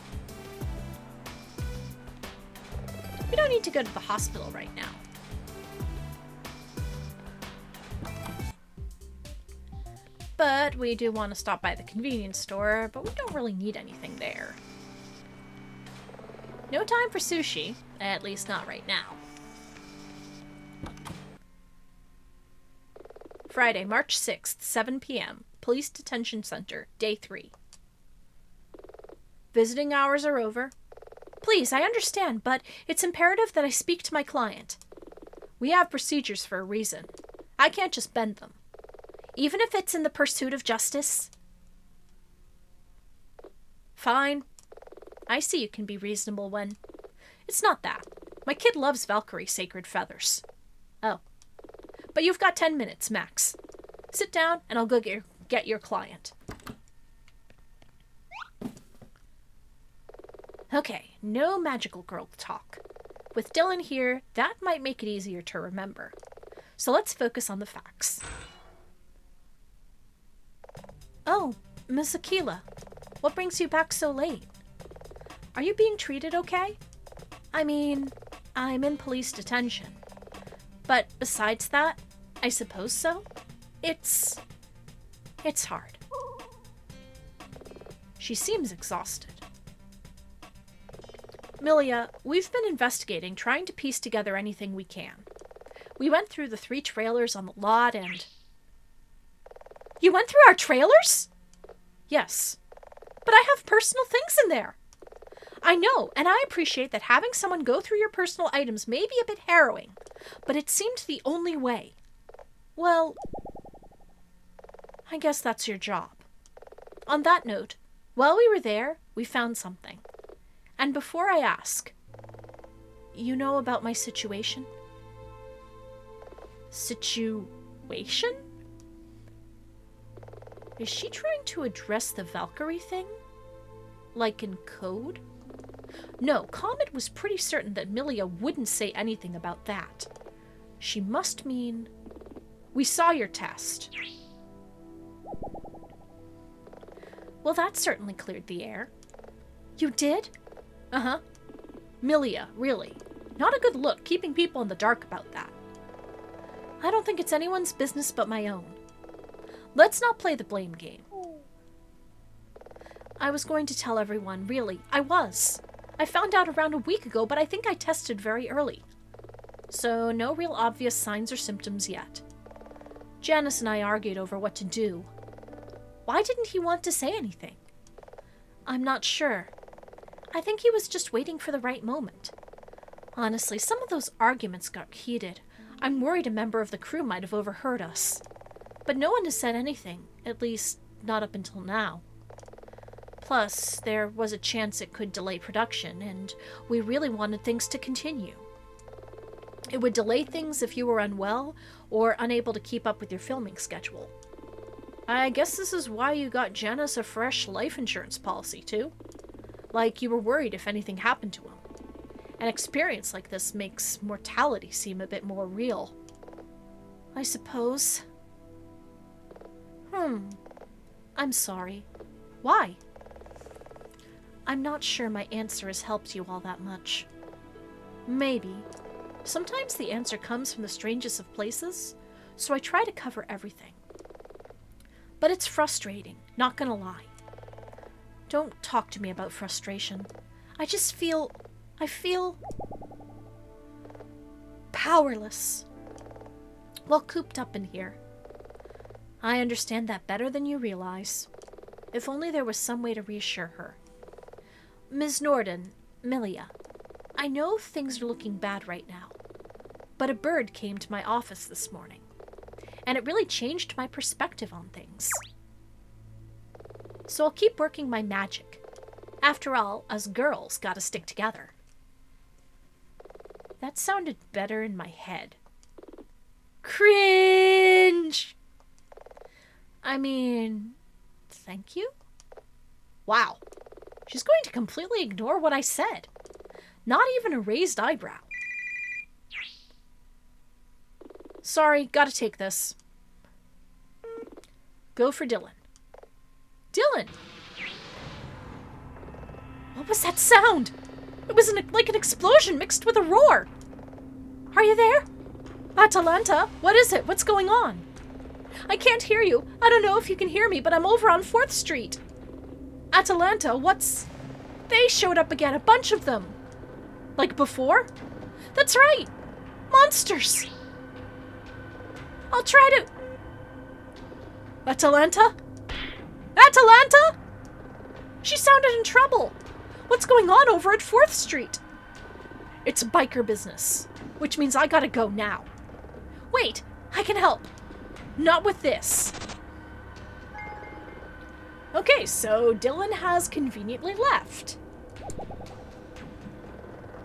We don't need to go to the hospital right now. But we do want to stop by the convenience store, but we don't really need anything there. No time for sushi, at least not right now. Friday, March 6th, 7 p.m. Police Detention Center, Day 3. Visiting hours are over. Please, I understand, but it's imperative that I speak to my client. We have procedures for a reason. I can't just bend them. Even if it's in the pursuit of justice. Fine. I see you can be reasonable when... It's not that. My kid loves Valkyrie Sacred Feathers. Oh. But you've got 10 minutes, max. Sit down, and I'll go get your client. Okay, no magical girl talk. With Dylan here, that might make it easier to remember. So let's focus on the facts. Oh, Miss Aquilla, what brings you back so late? Are you being treated okay? I mean, I'm in police detention. But besides that, I suppose so. It's hard. She seems exhausted. Milia, we've been investigating, trying to piece together anything we can. We went through the 3 trailers on the lot and... You went through our trailers? Yes. But I have personal things in there. I know, and I appreciate that having someone go through your personal items may be a bit harrowing, but it seemed the only way. Well, I guess that's your job. On that note, while we were there, we found something. And before I ask, you know about my situation? Situation? Is she trying to address the Valkyrie thing? Like in code? No, Comet was pretty certain that Milia wouldn't say anything about that. She must mean... We saw your test. Well, that certainly cleared the air. You did? Uh-huh. Milia, really. Not a good look, keeping people in the dark about that. I don't think it's anyone's business but my own. Let's not play the blame game. I was going to tell everyone, really. I was. I found out around a week ago, but I think I tested very early. So no real obvious signs or symptoms yet. Janice and I argued over what to do. Why didn't he want to say anything? I'm not sure. I think he was just waiting for the right moment. Honestly, some of those arguments got heated. I'm worried a member of the crew might have overheard us. But no one has said anything, at least not up until now. Plus, there was a chance it could delay production, and we really wanted things to continue. It would delay things if you were unwell or unable to keep up with your filming schedule. I guess this is why you got Janice a fresh life insurance policy, too. Like you were worried if anything happened to him. An experience like this makes mortality seem a bit more real. I suppose. I'm sorry. Why? I'm not sure my answer has helped you all that much. Maybe. Sometimes the answer comes from the strangest of places, so I try to cover everything. But it's frustrating, not gonna lie. Don't talk to me about frustration. I feel powerless while cooped up in here. I understand that better than you realize. If only there was some way to reassure her. Ms. Norden, Milia, I know things are looking bad right now, but a bird came to my office this morning, and it really changed my perspective on things. So I'll keep working my magic. After all, us girls gotta stick together. That sounded better in my head. Cringe! I mean, thank you? Wow. She's going to completely ignore what I said. Not even a raised eyebrow. Sorry, gotta take this. Go for Dylan. Dylan! What was that sound? It was like an explosion mixed with a roar. Are you there? Atalanta, what is it? What's going on? I can't hear you. I don't know if you can hear me, but I'm over on 4th Street. Atalanta, what's... They showed up again, a bunch of them. Like before? That's right. Monsters. I'll try to... Atalanta? Atalanta? She sounded in trouble. What's going on over at 4th Street? It's biker business, which means I gotta go now. Wait, I can help. Not with this. Okay, so Dylan has conveniently left.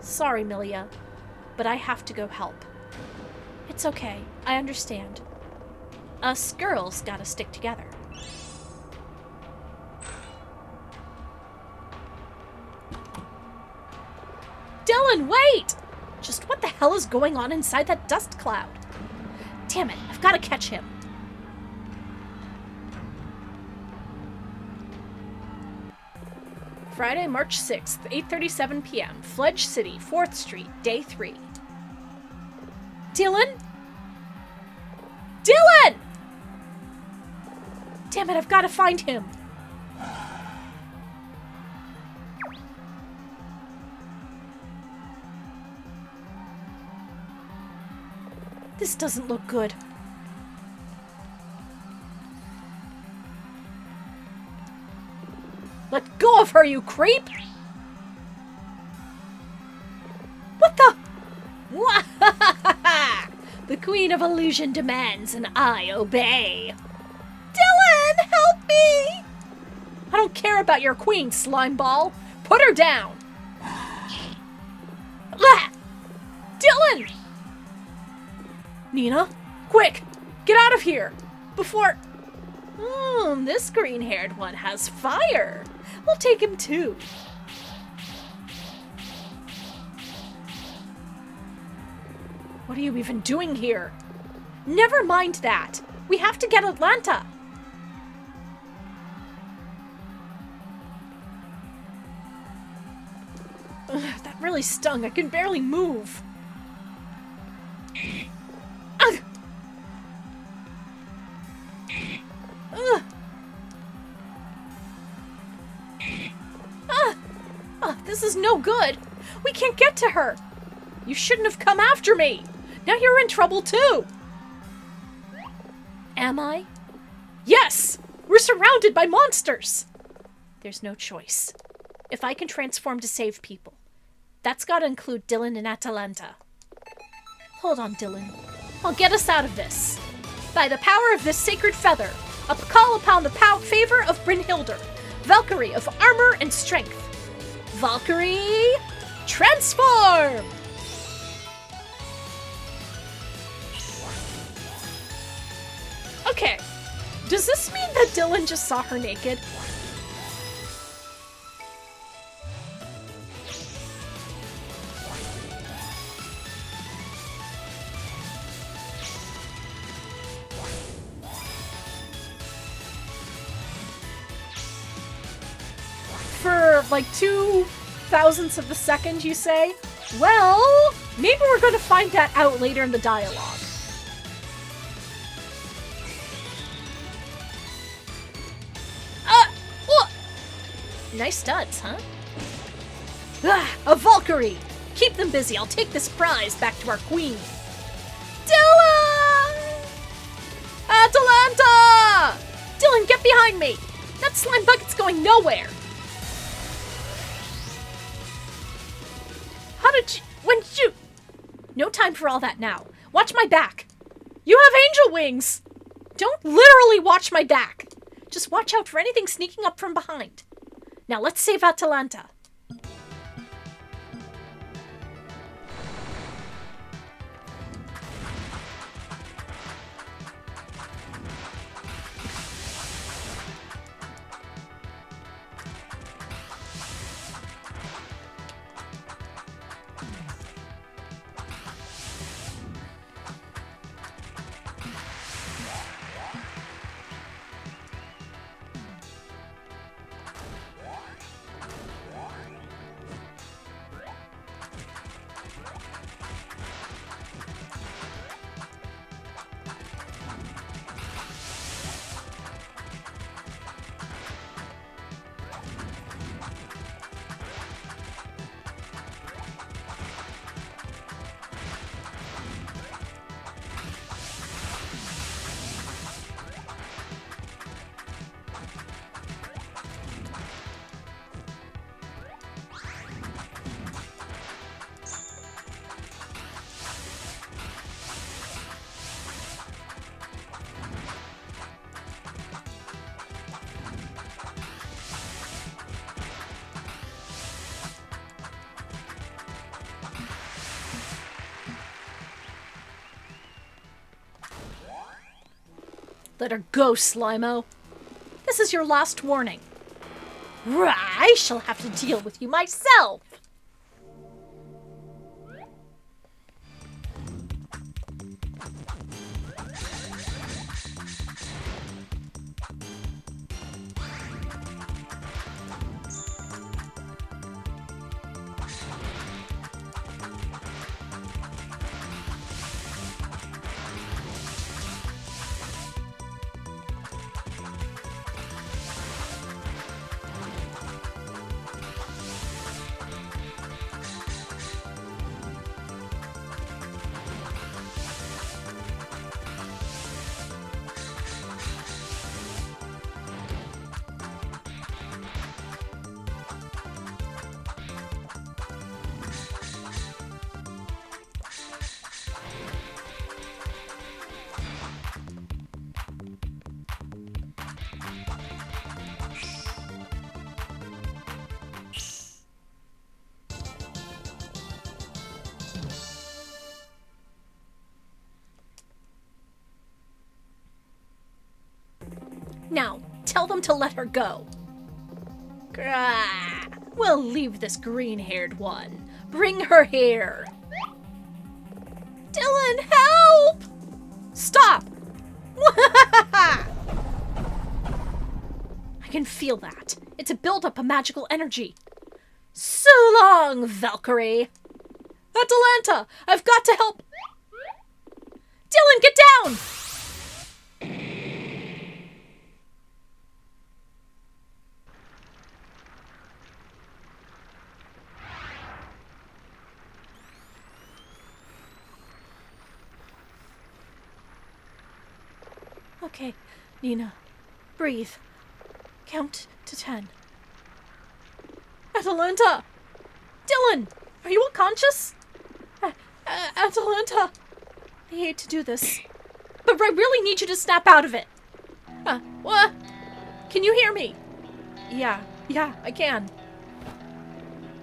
Sorry, Milia, but I have to go help. It's okay, I understand. Us girls gotta stick together. Dylan, wait! Just what the hell is going on inside that dust cloud? Damn it, I've gotta catch him. Friday, March 6th, 8:37 p.m., Fledge City, 4th Street, Day 3. Dylan? Dylan! Damn it, I've got to find him. This doesn't look good. Let go of her, you creep! What the? The Queen of Illusion demands and I obey. Dylan, help me! I don't care about your queen, slimeball. Put her down. Ah! Dylan! Nina, quick, get out of here before... this green-haired one has fire. We'll take him too. What are you even doing here? Never mind that. We have to get Atlanta. Ugh, that really stung. I can barely move. Ugh. Ugh. This is no good. We can't get to her. You shouldn't have come after me. Now you're in trouble too. Am I? Yes! We're surrounded by monsters. There's no choice. If I can transform to save people, that's gotta include Dylan and Atalanta. Hold on, Dylan. I'll get us out of this. By the power of this sacred feather, a call upon the favor of Brynhildr, Valkyrie of armor and strength. Valkyrie, transform! Okay, does this mean that Dylan just saw her naked? For like 0.02 of a second, you say? Well, maybe we're going to find that out later in the dialogue. Nice studs, huh? A Valkyrie! Keep them busy. I'll take this prize back to our queen. Dylan! Atalanta! Dylan, get behind me! That slime bucket's going nowhere! When did you... No time for all that now. Watch my back. You have angel wings! Don't literally watch my back. Just watch out for anything sneaking up from behind. Now let's save Atalanta. Let her go, Slimo. This is your last warning. I shall have to deal with you myself. Now, tell them to let her go. Grah. We'll leave this green-haired one. Bring her here. Dylan, help! Stop! I can feel that. It's a buildup of magical energy. So long, Valkyrie. Atalanta, I've got to help. Dylan, get down! Okay, Nina, breathe. Count to 10. Atalanta! Dylan, are you unconscious? Atalanta! I hate to do this, but I really need you to snap out of it. What? Can you hear me? Yeah, I can.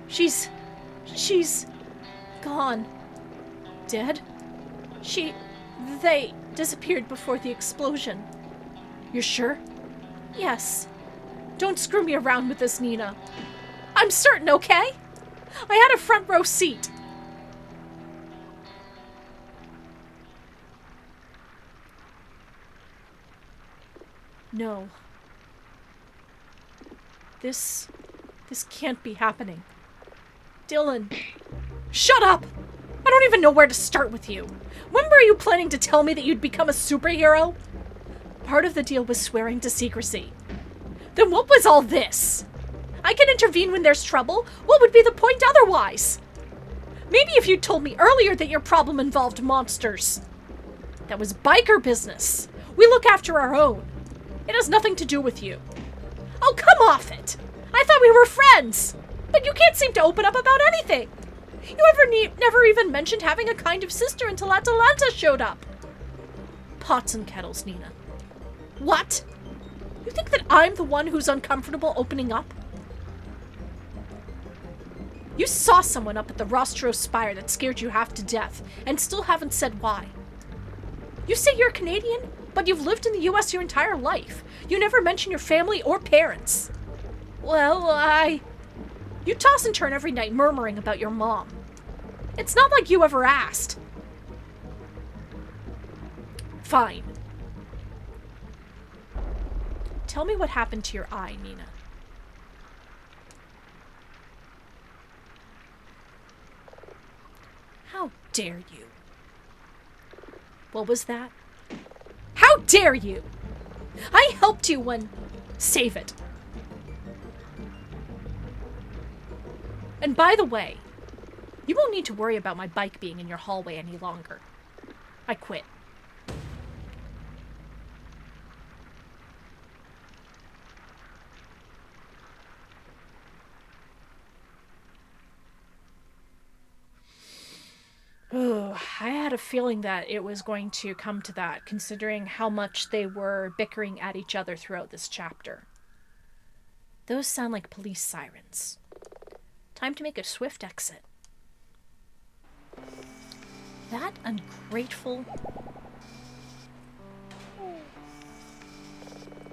She's gone. Dead? They disappeared before the explosion. You're sure? Yes. Don't screw me around with this, Nina. I'm certain, okay? I had a front row seat. No. This can't be happening. Dylan. Shut up! I don't even know where to start with you. When were you planning to tell me that you'd become a superhero? Part of the deal was swearing to secrecy. Then what was all this? I can intervene when there's trouble. What would be the point otherwise? Maybe if you'd told me earlier that your problem involved monsters. That was biker business. We look after our own. It has nothing to do with you. Oh, come off it. I thought we were friends. But you can't seem to open up about anything. You never even mentioned having a kind of sister until Atalanta showed up. Pots and kettles, Nina. What? You think that I'm the one who's uncomfortable opening up? You saw someone up at the Rostro Spire that scared you half to death, and still haven't said why. You say you're Canadian, but you've lived in the US your entire life. You never mention your family or parents. Well, You toss and turn every night murmuring about your mom. It's not like you ever asked. Fine. Tell me what happened to your eye, Nina. How dare you? What was that? How dare you? I helped you when... Save it. And by the way, you won't need to worry about my bike being in your hallway any longer. I quit. Oh, I had a feeling that it was going to come to that, considering how much they were bickering at each other throughout this chapter. Those sound like police sirens. Time to make a swift exit. That ungrateful...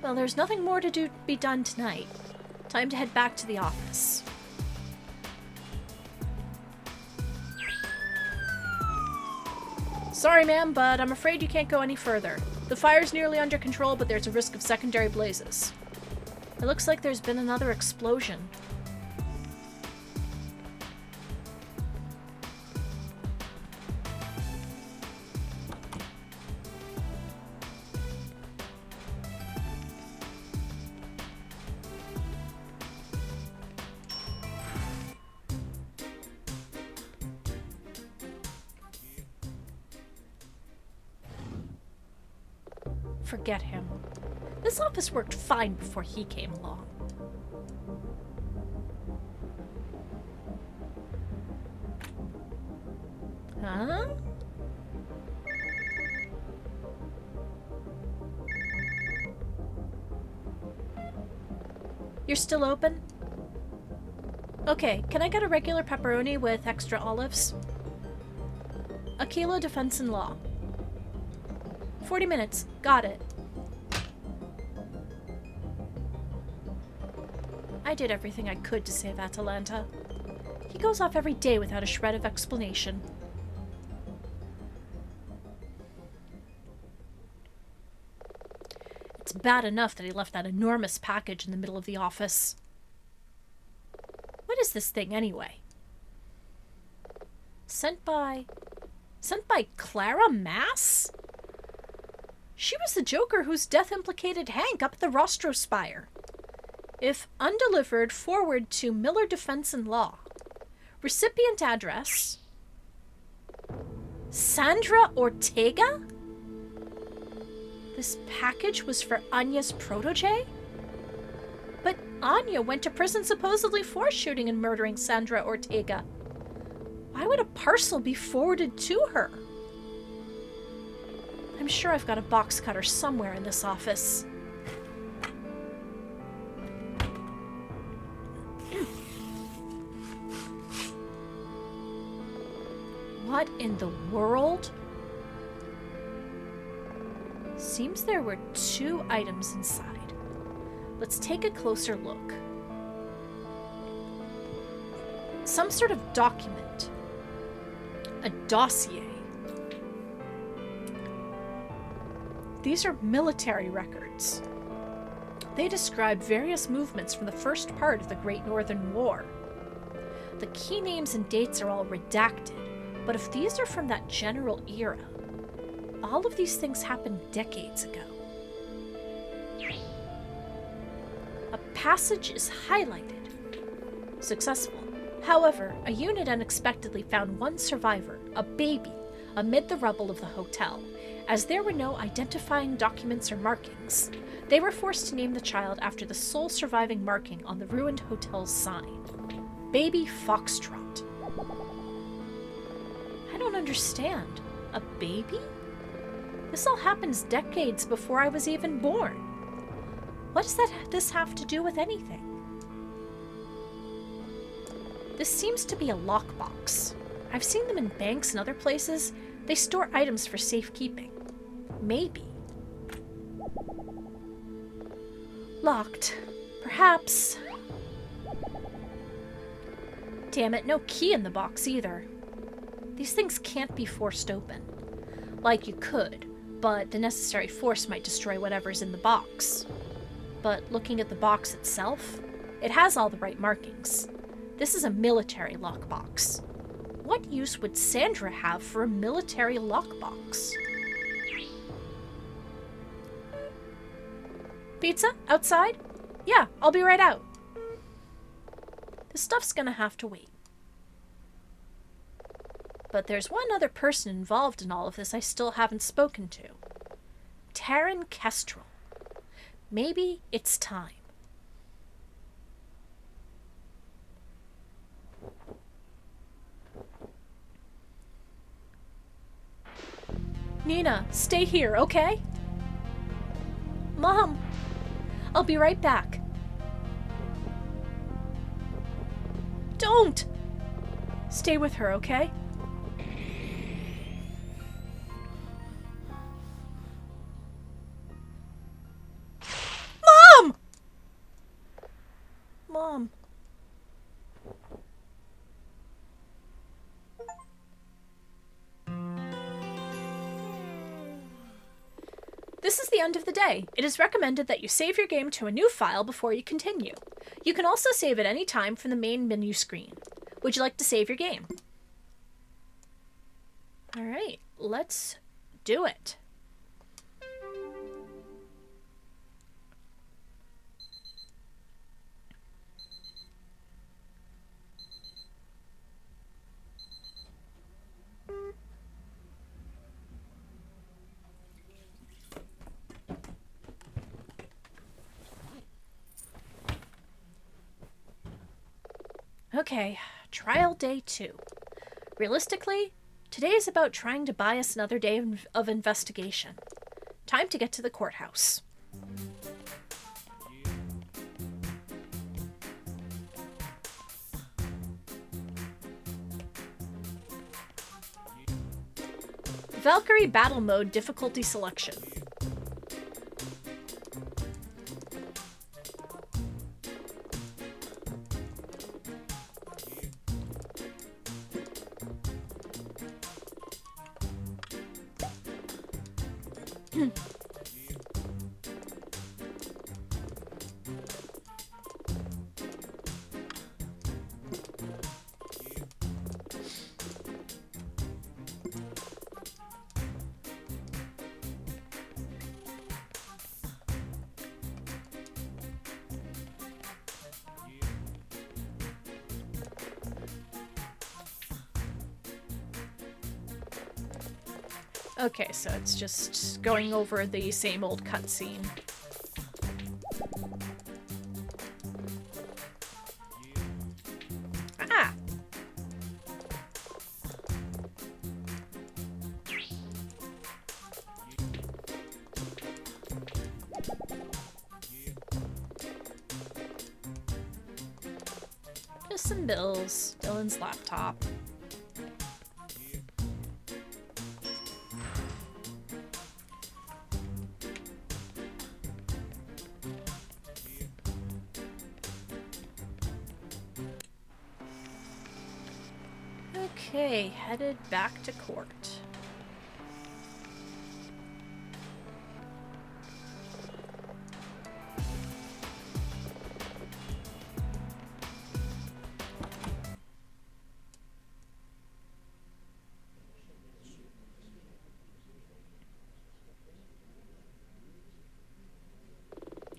Well, there's nothing more to be done tonight. Time to head back to the office. Sorry, ma'am, but I'm afraid you can't go any further. The fire's nearly under control, but there's a risk of secondary blazes. It looks like there's been another explosion. Forget him. This office worked fine before he came along. Huh? You're still open? Okay, can I get a regular pepperoni with extra olives? Aquilla Defense and Law. 40 minutes. Got it. I did everything I could to save Atalanta. He goes off every day without a shred of explanation. It's bad enough that he left that enormous package in the middle of the office. What is this thing, anyway? Sent by Clara Mass? She was the Joker whose death implicated Hank up at the Rostro Spire. If undelivered, forward to Miller Defense and Law. Recipient address: Sandra Ortega? This package was for Anya's protege? But Anya went to prison supposedly for shooting and murdering Sandra Ortega. Why would a parcel be forwarded to her? I'm sure I've got a box cutter somewhere in this office. What in the world? Seems there were 2 items inside. Let's take a closer look. Some sort of document. A dossier. These are military records. They describe various movements from the first part of the Great Northern War. The key names and dates are all redacted, but if these are from that general era, all of these things happened decades ago. A passage is highlighted. Successful. However, a unit unexpectedly found one survivor, a baby, amid the rubble of the hotel. As there were no identifying documents or markings, they were forced to name the child after the sole surviving marking on the ruined hotel's sign. Baby Foxtrot. I don't understand. A baby? This all happens decades before I was even born. What does this have to do with anything? This seems to be a lockbox. I've seen them in banks and other places. They store items for safekeeping. Maybe. Locked. Perhaps. Damn it, no key in the box either. These things can't be forced open. Like you could, but the necessary force might destroy whatever's in the box. But looking at the box itself, it has all the right markings. This is a military lockbox. What use would Sandra have for a military lockbox? Pizza? Outside? Yeah, I'll be right out. This stuff's gonna have to wait. But there's one other person involved in all of this I still haven't spoken to. Taryn Kestrel. Maybe it's time. Nina, stay here, okay? Mom, I'll be right back. Don't! Stay with her, okay? Mom! Mom. This is the end of the day. It is recommended that you save your game to a new file before you continue. You can also save at any time from the main menu screen. Would you like to save your game? Alright, let's do it. Okay, trial day 2. Realistically, today is about trying to buy us another day of investigation. Time to get to the courthouse. Valkyrie Battle Mode difficulty selection. Okay, so it's just going over the same old cutscene. Ah! Just some bills. Dylan's laptop. Okay, headed back to court.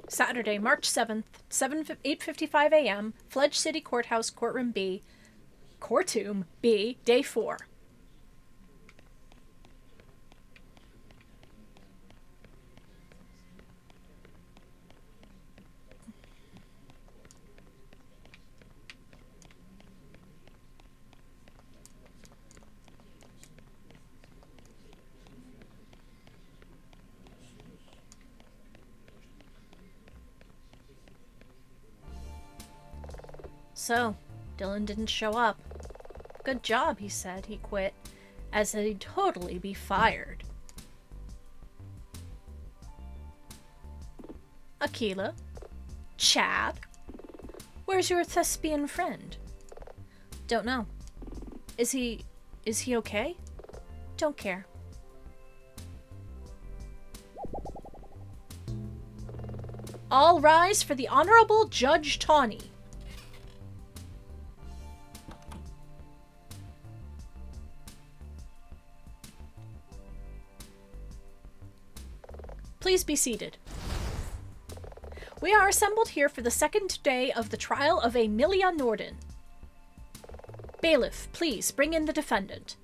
Saturday, March 7th, 8:55 a.m., Fledge City Courthouse, Courtroom B, Day 4. So, Dylan didn't show up. Good job, he said. He quit, as he'd totally be fired. Aquilla? Chad? Where's your thespian friend? Don't know. Is he okay? Don't care. All rise for the Honorable Judge Tawny. Please be seated. We are assembled here for the second day of the trial of Amelia Norden. Bailiff, please bring in the defendant.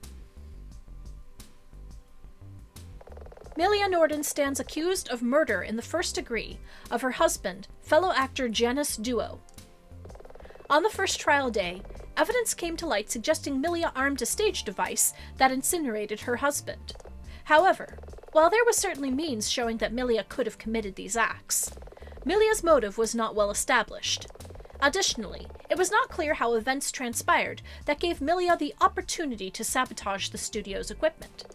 Amelia Norden stands accused of murder in the first degree of her husband, fellow actor Janus Duo. On the first trial day, evidence came to light suggesting Amelia armed a stage device that incinerated her husband. However, while there was certainly means showing that Amelia could have committed these acts, Amelia's motive was not well established. Additionally, it was not clear how events transpired that gave Amelia the opportunity to sabotage the studio's equipment.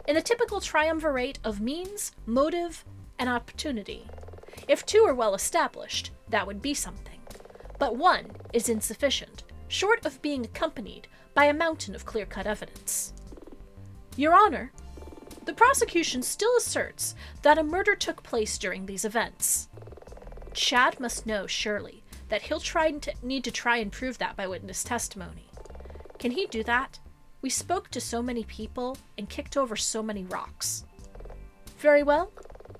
In the typical triumvirate of means, motive, and opportunity, if two are well established, that would be something. But one is insufficient, short of being accompanied by a mountain of clear-cut evidence. Your Honor, the prosecution still asserts that a murder took place during these events. Chad must know, surely, that he'll need to try and prove that by witness testimony. Can he do that? We spoke to so many people and kicked over so many rocks. Very well.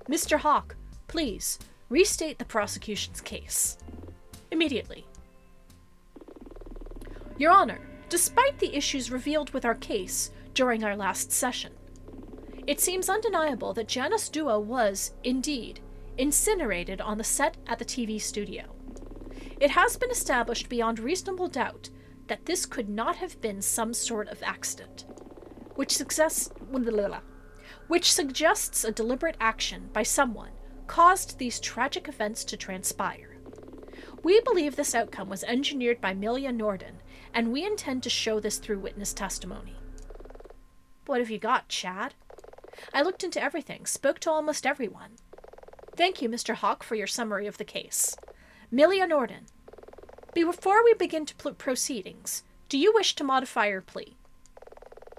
Mr. Hawk, please, restate the prosecution's case. Immediately. Your Honor, despite the issues revealed with our case during our last session, it seems undeniable that Janus Duo was, indeed, incinerated on the set at the TV studio. It has been established beyond reasonable doubt that this could not have been some sort of accident, which suggests a deliberate action by someone caused these tragic events to transpire. We believe this outcome was engineered by Amelia Norden, and we intend to show this through witness testimony. What have you got, Chad? I looked into everything, spoke to almost everyone. Thank you, Mr. Hawk, for your summary of the case. Amelia Norden, before we begin proceedings, do you wish to modify your plea?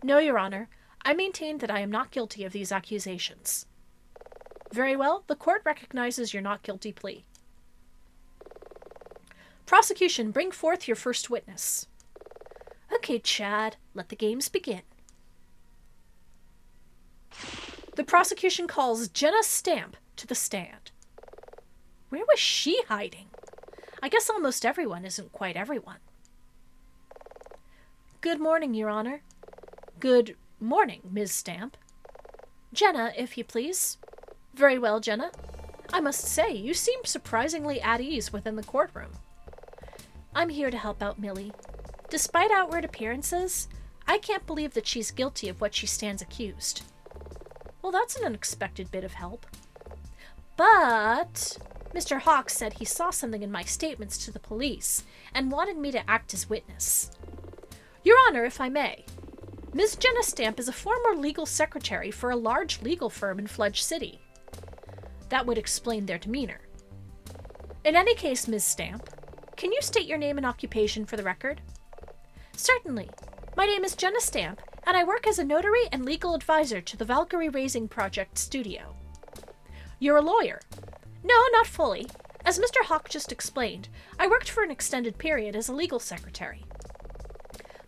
No, Your Honor. I maintain that I am not guilty of these accusations. Very well, the court recognizes your not guilty plea. Prosecution, bring forth your first witness. Okay, Chad, let the games begin. The prosecution calls Jenna Stamp to the stand. Where was she hiding? I guess almost everyone isn't quite everyone. Good morning, Your Honor. Good morning, Ms. Stamp. Jenna, if you please. Very well, Jenna. I must say, you seem surprisingly at ease within the courtroom. I'm here to help out Millie. Despite outward appearances, I can't believe that she's guilty of what she stands accused. Well, that's an unexpected bit of help. But Mr. Hawks said he saw something in my statements to the police and wanted me to act as witness. Your Honor, if I may, Ms. Jenna Stamp is a former legal secretary for a large legal firm in Fledge City. That would explain their demeanor. In any case, Ms. Stamp, can you state your name and occupation for the record? Certainly. My name is Jenna Stamp, and I work as a notary and legal advisor to the Valkyrie Raising Project studio. You're a lawyer? No, not fully. As Mr. Hawk just explained, I worked for an extended period as a legal secretary.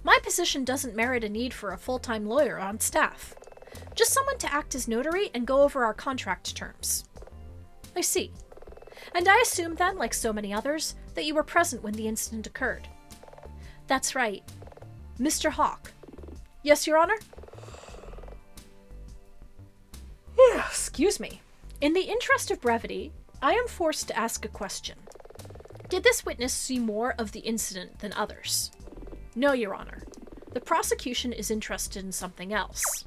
My position doesn't merit a need for a full-time lawyer on staff. Just someone to act as notary and go over our contract terms. I see. And I assume then, like so many others, that you were present when the incident occurred. That's right. Mr. Hawk. Yes, Your Honor? Excuse me. In the interest of brevity, I am forced to ask a question. Did this witness see more of the incident than others? No, Your Honor. The prosecution is interested in something else.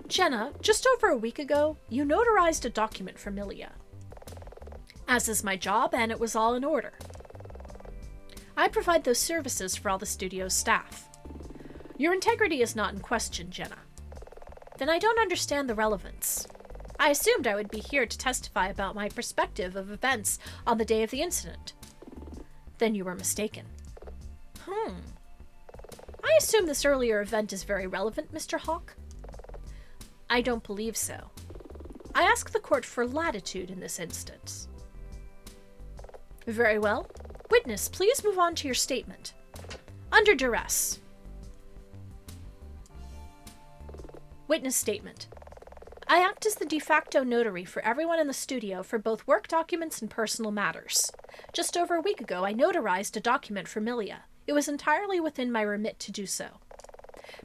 Jenna, just over a week ago, you notarized a document for Milia. As is my job, and it was all in order. I provide those services for all the studio's staff. Your integrity is not in question, Jenna. Then I don't understand the relevance. I assumed I would be here to testify about my perspective of events on the day of the incident. Then you were mistaken. I assume this earlier event is very relevant, Mr. Hawk? I don't believe so. I ask the court for latitude in this instance. Very well. Witness, please move on to your statement. Under duress. Witness statement. I act as the de facto notary for everyone in the studio for both work documents and personal matters. Just over a week ago, I notarized a document for Milia. It was entirely within my remit to do so.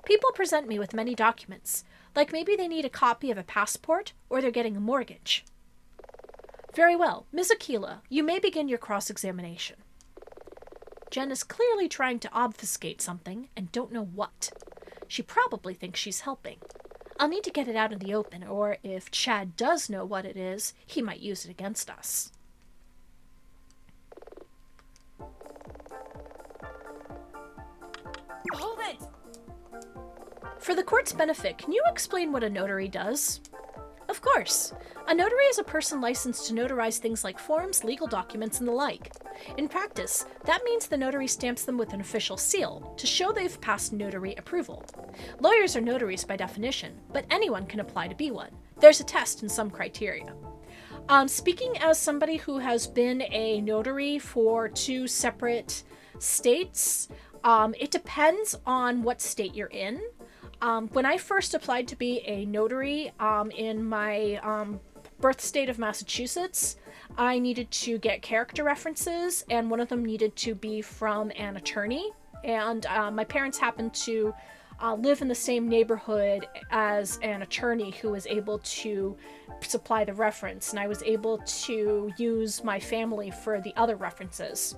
People present me with many documents, like maybe they need a copy of a passport or they're getting a mortgage. Very well, Ms. Aquilla, you may begin your cross-examination. Jen is clearly trying to obfuscate something and don't know what. She probably thinks she's helping. I'll need to get it out in the open, or if Chad does know what it is, he might use it against us. Hold it! For the court's benefit, can you explain what a notary does? Of course. A notary is a person licensed to notarize things like forms, legal documents, and the like. In practice, that means the notary stamps them with an official seal to show they've passed notary approval. Lawyers are notaries by definition, but anyone can apply to be one. There's a test and some criteria. Speaking as somebody who has been a notary for 2 separate states, it depends on what state you're in. When I first applied to be a notary in my birth state of Massachusetts, I needed to get character references, and one of them needed to be from an attorney. And my parents happened to live in the same neighborhood as an attorney who was able to supply the reference, and I was able to use my family for the other references.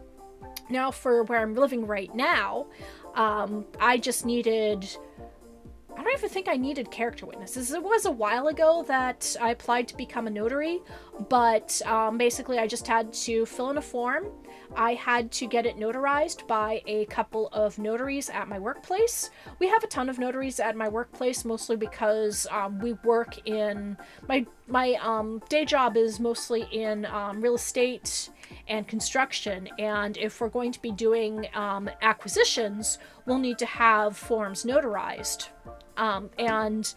Now, for where I'm living right now, I just needed... I don't even think I needed character witnesses. It was a while ago that I applied to become a notary, but basically I just had to fill in a form. I had to get it notarized by a couple of notaries at my workplace. We have a ton of notaries at my workplace, mostly because we work in... My day job is mostly in real estate and construction, and if we're going to be doing acquisitions, we'll need to have forms notarized. And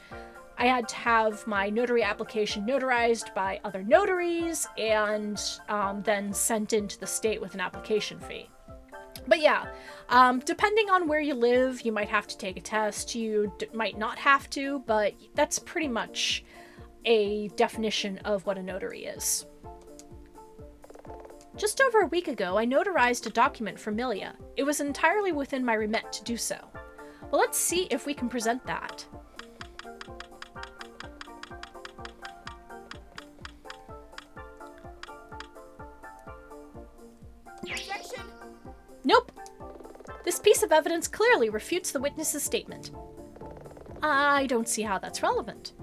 I had to have my notary application notarized by other notaries and then sent into the state with an application fee. But yeah, depending on where you live, you might have to take a test. You might not have to, but that's pretty much a definition of what a notary is. Just over a week ago, I notarized a document for Milia. It was entirely within my remit to do so. Well, let's see if we can present that. Objection! Nope. This piece of evidence clearly refutes the witness's statement. I don't see how that's relevant.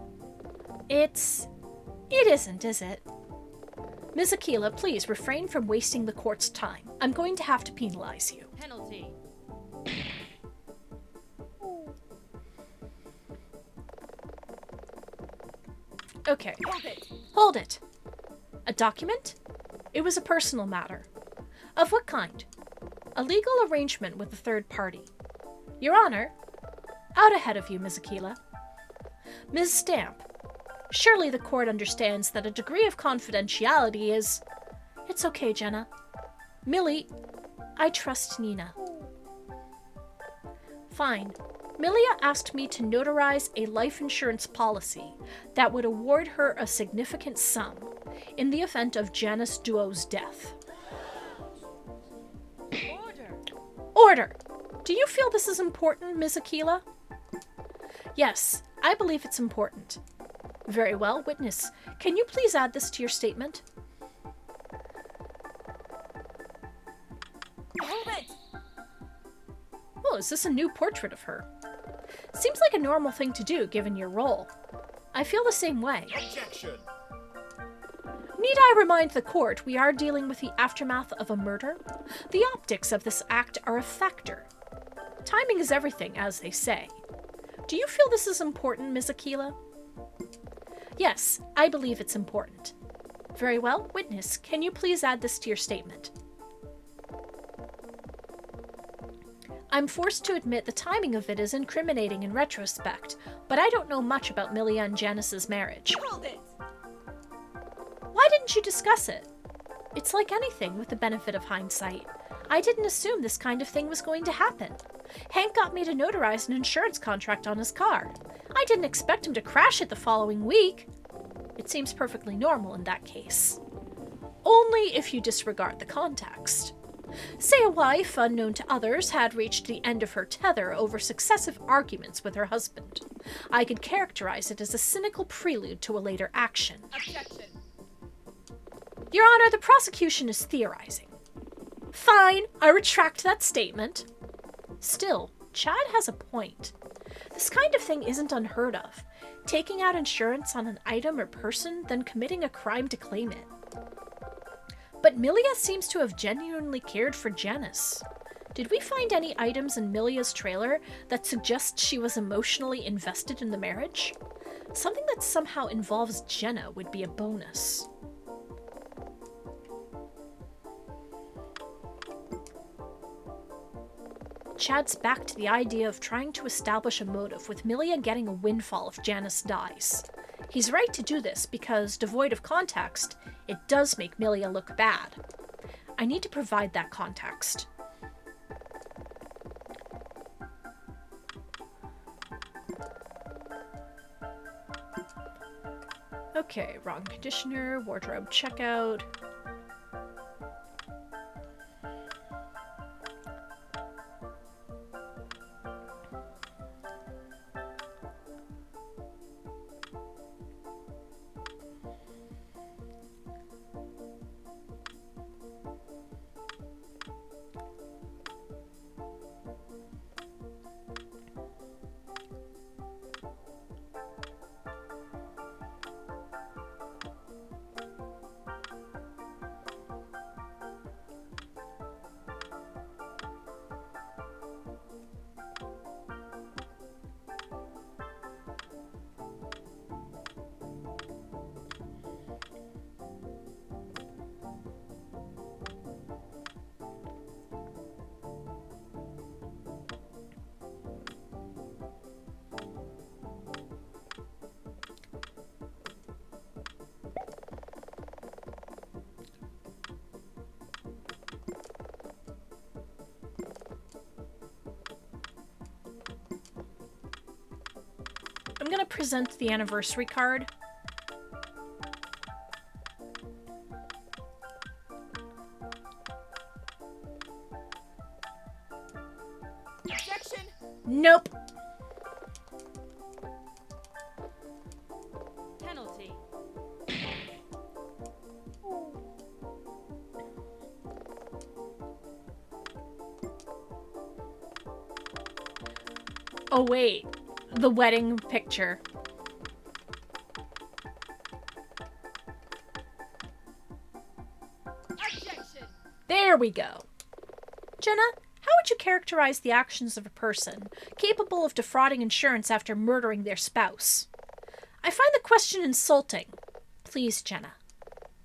It isn't, is it? Ms. Aquilla, please refrain from wasting the court's time. I'm going to have to penalize you. Penalty. Okay. Hold it. Hold it. A document? It was a personal matter. Of what kind? A legal arrangement with a third party. Your Honor, out ahead of you, Ms. Aquilla. Ms. Stamp, surely the court understands that a degree of confidentiality is... It's okay, Jenna. Millie, I trust Nina. Fine. Milia asked me to notarize a life insurance policy that would award her a significant sum in the event of Janice Duo's death. Order. Order! Do you feel this is important, Ms. Aquilla? Yes, I believe it's important. Very well, witness. Can you please add this to your statement? Hold it. Oh, is this a new portrait of her? Seems like a normal thing to do, given your role. I feel the same way. Objection! Need I remind the court we are dealing with the aftermath of a murder? The optics of this act are a factor. Timing is everything, as they say. Do you feel this is important, Ms. Aquilla? Yes, I believe it's important. Very well, witness, can you please add this to your statement? I'm forced to admit the timing of it is incriminating in retrospect, but I don't know much about Milia and Janice's marriage. Hold it. Why didn't you discuss it? It's like anything with the benefit of hindsight. I didn't assume this kind of thing was going to happen. Hank got me to notarize an insurance contract on his car. I didn't expect him to crash it the following week. It seems perfectly normal in that case. Only if you disregard the context. Say a wife, unknown to others, had reached the end of her tether over successive arguments with her husband. I could characterize it as a cynical prelude to a later action. Objection. Your Honor, the prosecution is theorizing. Fine, I retract that statement. Still, Chad has a point. This kind of thing isn't unheard of. Taking out insurance on an item or person, then committing a crime to claim it. But Milia seems to have genuinely cared for Janice. Did we find any items in Milia's trailer that suggest she was emotionally invested in the marriage? Something that somehow involves Jenna would be a bonus. Chad's back to the idea of trying to establish a motive with Milia getting a windfall if Janice dies. He's right to do this because, devoid of context, it does make Milia look bad. I need to provide that context. Okay, wrong conditioner, wardrobe checkout. going to present the anniversary card. Objection! Nope. Penalty. Oh, wait. The wedding picture. Objection! There we go. Jenna, how would you characterize the actions of a person capable of defrauding insurance after murdering their spouse? I find the question insulting. Please, Jenna,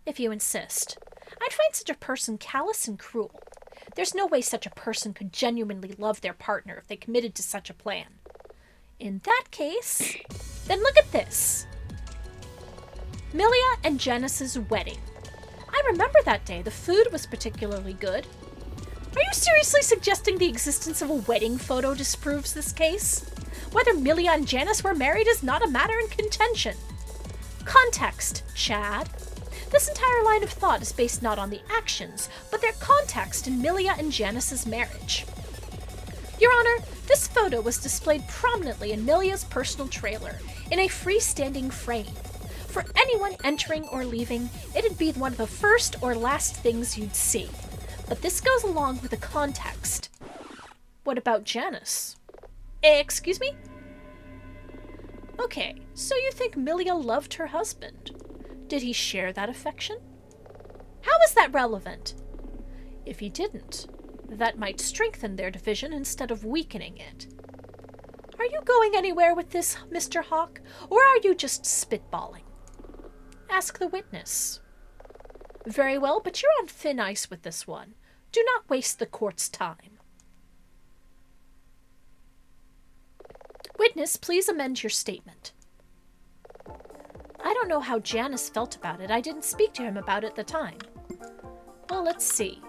if you insist. I'd find such a person callous and cruel. There's no way such a person could genuinely love their partner if they committed to such a plan. In that case, then look at this. Milia and Janice's wedding. I remember that day. The food was particularly good. Are you seriously suggesting the existence of a wedding photo disproves this case? Whether Milia and Janice were married is not a matter in contention. Context, Chad. This entire line of thought is based not on the actions, but their context in Milia and Janice's marriage. Your Honor, this photo was displayed prominently in Milia's personal trailer, in a freestanding frame. For anyone entering or leaving, it'd be one of the first or last things you'd see. But this goes along with the context. What about Janice? Excuse me? Okay, so you think Milia loved her husband. Did he share that affection? How is that relevant? If he didn't, that might strengthen their division instead of weakening it. Are you going anywhere with this, Mr. Hawk, or are you just spitballing? Ask the witness. Very well, but you're on thin ice with this one. Do not waste the court's time. Witness, please amend your statement. I don't know how Janice felt about it. I didn't speak to him about it at the time. Well, let's see.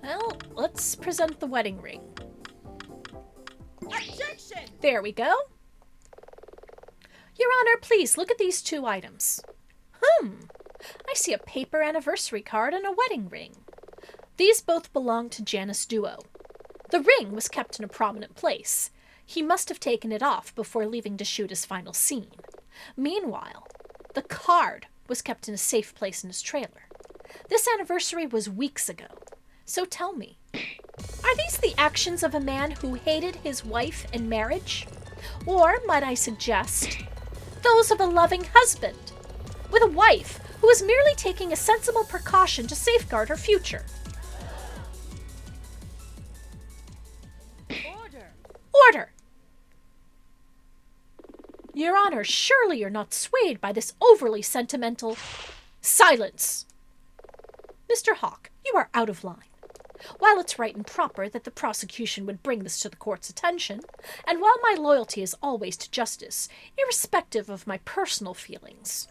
Well, let's present the wedding ring. Objection! There we go. Your Honor, please look at these two items. I see a paper anniversary card and a wedding ring. These both belong to Janice Duo. The ring was kept in a prominent place. He must have taken it off before leaving to shoot his final scene. Meanwhile, the card was kept in a safe place in his trailer. This anniversary was weeks ago. So tell me, are these the actions of a man who hated his wife in marriage? Or, might I suggest, those of a loving husband, with a wife who is merely taking a sensible precaution to safeguard her future? Order! Order! Your Honor, surely you're not swayed by this overly sentimental... Silence! Mr. Hawk, you are out of line. While it's right and proper that the prosecution would bring this to the court's attention, and while my loyalty is always to justice, irrespective of my personal feelings,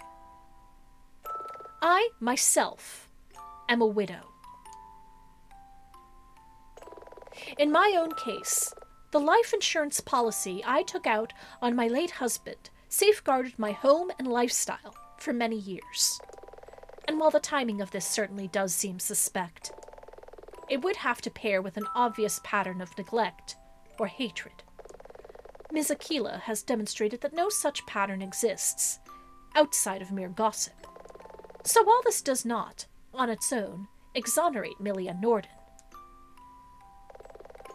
I, myself, am a widow. In my own case, the life insurance policy I took out on my late husband safeguarded my home and lifestyle for many years. And while the timing of this certainly does seem suspect, it would have to pair with an obvious pattern of neglect or hatred. Ms. Aquilla has demonstrated that no such pattern exists outside of mere gossip. So while this does not, on its own, exonerate Milia Norden,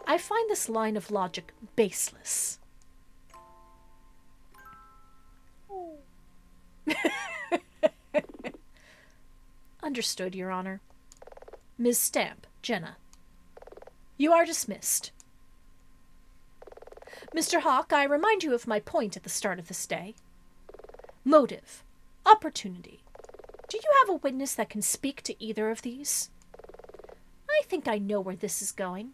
I find this line of logic baseless. Understood, Your Honor. Ms. Stamp, Jenna. You are dismissed. Mr. Hawk, I remind you of my point at the start of this day. Motive. Opportunity. Do you have a witness that can speak to either of these? I think I know where this is going.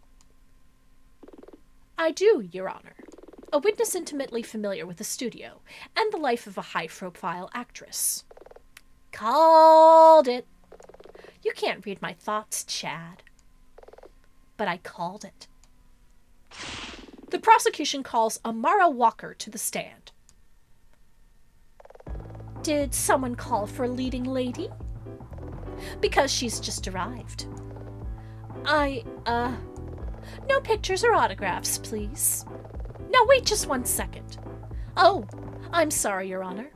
I do, Your Honor. A witness intimately familiar with the studio and the life of a high-profile actress. Called it. You can't read my thoughts, Chad. But I called it. The prosecution calls Amara Walker to the stand. Did someone call for a leading lady? Because she's just arrived. No pictures or autographs, please. Now wait just 1 second. Oh, I'm sorry, Your Honor.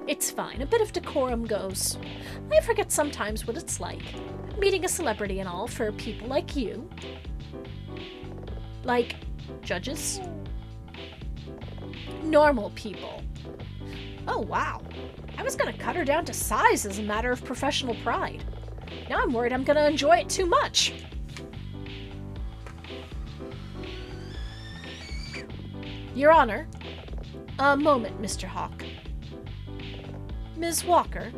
It's fine, a bit of decorum goes. I forget sometimes what it's like, meeting a celebrity and all for people like you. Like judges? Normal people. Oh, wow. I was gonna cut her down to size as a matter of professional pride. Now I'm worried I'm gonna enjoy it too much. Your Honor. A moment, Mr. Hawk. Ms. Walker.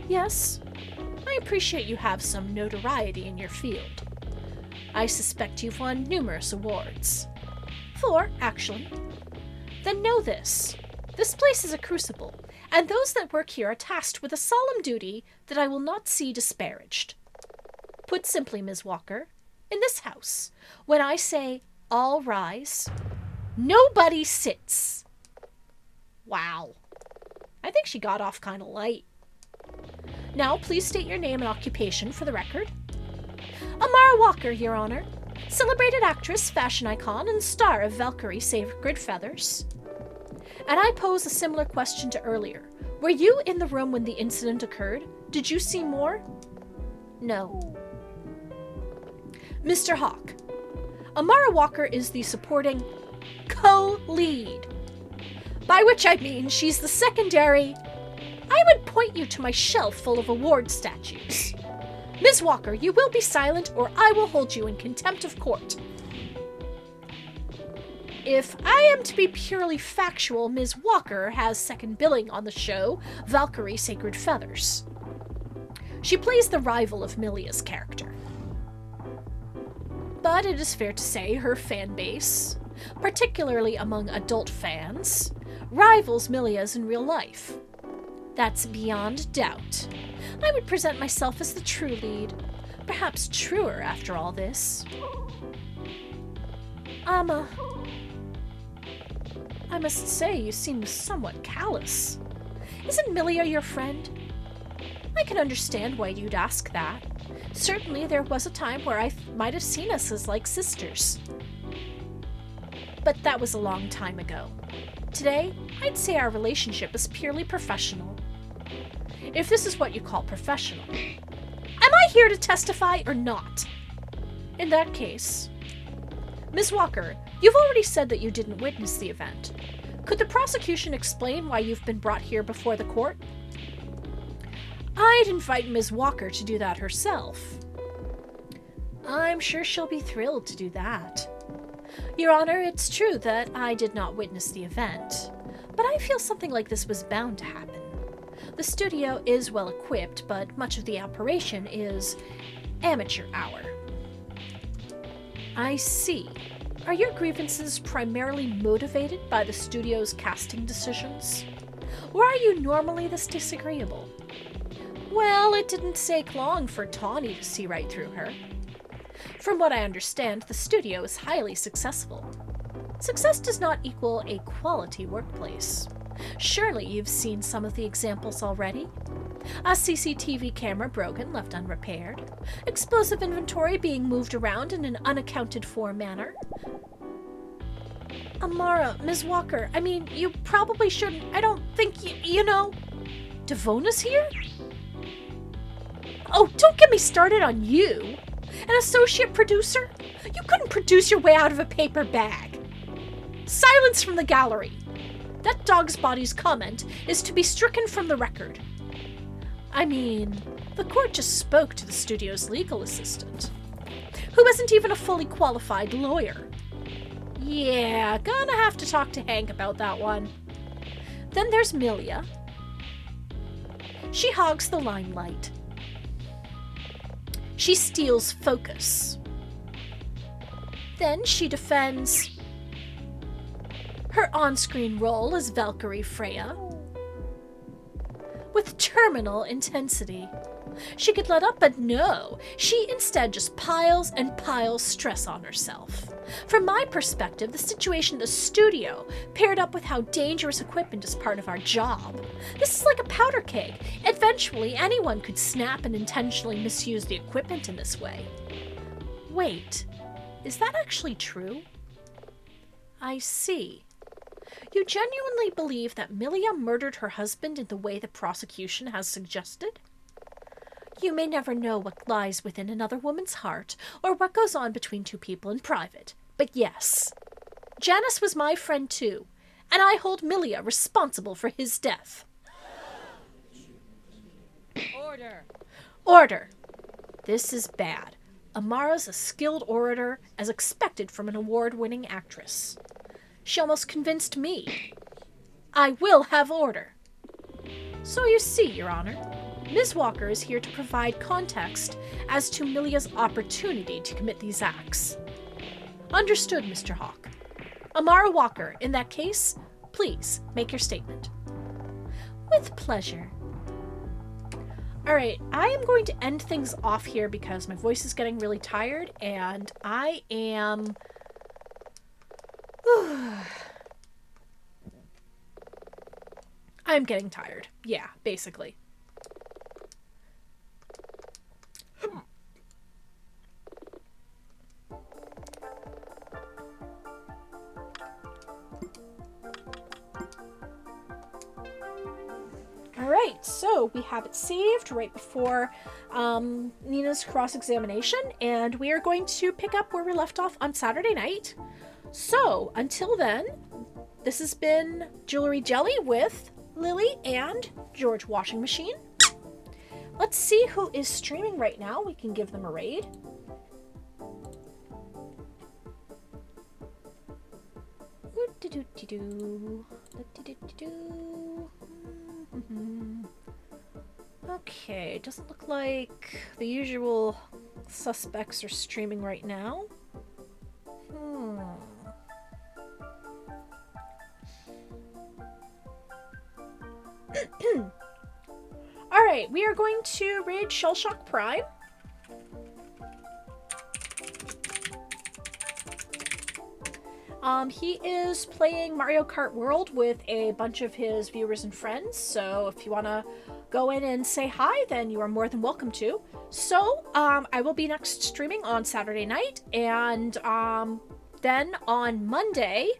Yes? I appreciate you have some notoriety in your field. I suspect you've won numerous awards. 4, actually. Then know this. This place is a crucible, and those that work here are tasked with a solemn duty that I will not see disparaged. Put simply, Ms. Walker, in this house, when I say all rise, nobody sits. Wow. I think she got off kind of light. Now, please state your name and occupation for the record. Amara Walker, Your Honor. Celebrated actress, fashion icon, and star of Valkyrie Sacred Feathers. And I pose a similar question to earlier. Were you in the room when the incident occurred? Did you see more? No. Mr. Hawk. Amara Walker is the supporting co-lead. By which I mean she's the secondary. I would point you to my shelf full of award statues. Ms. Walker, you will be silent or I will hold you in contempt of court. If I am to be purely factual, Ms. Walker has second billing on the show, Valkyrie Sacred Feathers. She plays the rival of Milia's character. But it is fair to say her fan base, particularly among adult fans, rivals Milia's in real life. That's beyond doubt. I would present myself as the true lead. Perhaps truer after all this. I must say you seem somewhat callous. Isn't Milia your friend? I can understand why you'd ask that. Certainly there was a time where I might have seen us as like sisters. But that was a long time ago. Today, I'd say our relationship is purely professional. If this is what you call professional. Am I here to testify or not? In that case, Ms. Walker, you've already said that you didn't witness the event. Could the prosecution explain why you've been brought here before the court? I'd invite Ms. Walker to do that herself. I'm sure she'll be thrilled to do that. Your Honor, it's true that I did not witness the event, but I feel something like this was bound to happen. The studio is well equipped, but much of the operation is amateur hour. I see. Are your grievances primarily motivated by the studio's casting decisions? Or are you normally this disagreeable? Well, it didn't take long for Tawny to see right through her. From what I understand, the studio is highly successful. Success does not equal a quality workplace. Surely you've seen some of the examples already? A CCTV camera broken, left unrepaired. Explosive inventory being moved around in an unaccounted-for manner. Amara, Ms. Walker, I mean, you probably shouldn't. I don't think you know. Devona's here? Oh, don't get me started on you. An associate producer? You couldn't produce your way out of a paper bag. Silence from the gallery. That dog's body's comment is to be stricken from the record. I mean, the court just spoke to the studio's legal assistant, who isn't even a fully qualified lawyer. Yeah, gonna have to talk to Hank about that one. Then there's Milia. She hogs the limelight. She steals focus. Then she defends her on-screen role as Valkyrie Freya with terminal intensity. She could let up, but no, she instead just piles and piles stress on herself. From my perspective, the situation in the studio, paired up with how dangerous equipment is part of our job. This is like a powder keg. Eventually, anyone could snap and intentionally misuse the equipment in this way. Wait, is that actually true? I see. You genuinely believe that Milia murdered her husband in the way the prosecution has suggested? You may never know what lies within another woman's heart, or what goes on between two people in private. But yes, Janice was my friend too, and I hold Milia responsible for his death. Order. Order. This is bad. Amara's a skilled orator, as expected from an award-winning actress. She almost convinced me. I will have order. So you see, Your Honor, Ms. Walker is here to provide context as to Milia's opportunity to commit these acts. Understood, Mr. Hawk. Amara Walker, in that case, please make your statement. With pleasure. Alright, I am going to end things off here because my voice is getting really tired and I am... I'm getting tired. Yeah, basically. Alright, so we have it saved right before Nina's cross-examination, and we are going to pick up where we left off on Saturday night. So, until then, this has been Jewelry Jelly with Lily and George Washing Machine. Let's see who is streaming right now. We can give them a raid. Okay, doesn't look like the usual suspects are streaming right now. Alright, we are going to raid Shellshock Prime. He is playing Mario Kart World with a bunch of his viewers and friends, so if you want to go in and say hi, then you are more than welcome to. So, I will be next streaming on Saturday night, and then on Monday,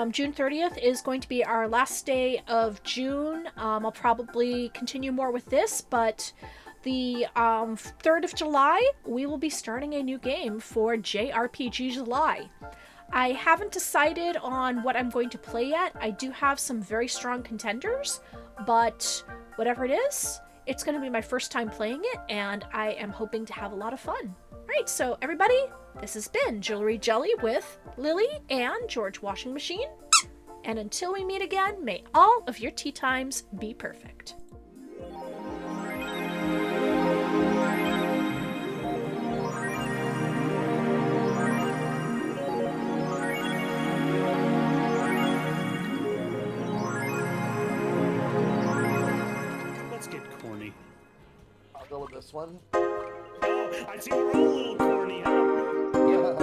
June 30th is going to be our last day of June. I'll probably continue more with this, but the 3rd of July, we will be starting a new game for JRPG July. I haven't decided on what I'm going to play yet. I do have some very strong contenders, but whatever it is, it's going to be my first time playing it, and I am hoping to have a lot of fun. Alright, so everybody, this has been Jewelry Jelly with Lily and George Washing Machine. And until we meet again, may all of your tea times be perfect. Let's get corny. I'll go with this one. Oh, I see we're all a little corny, huh? Yeah.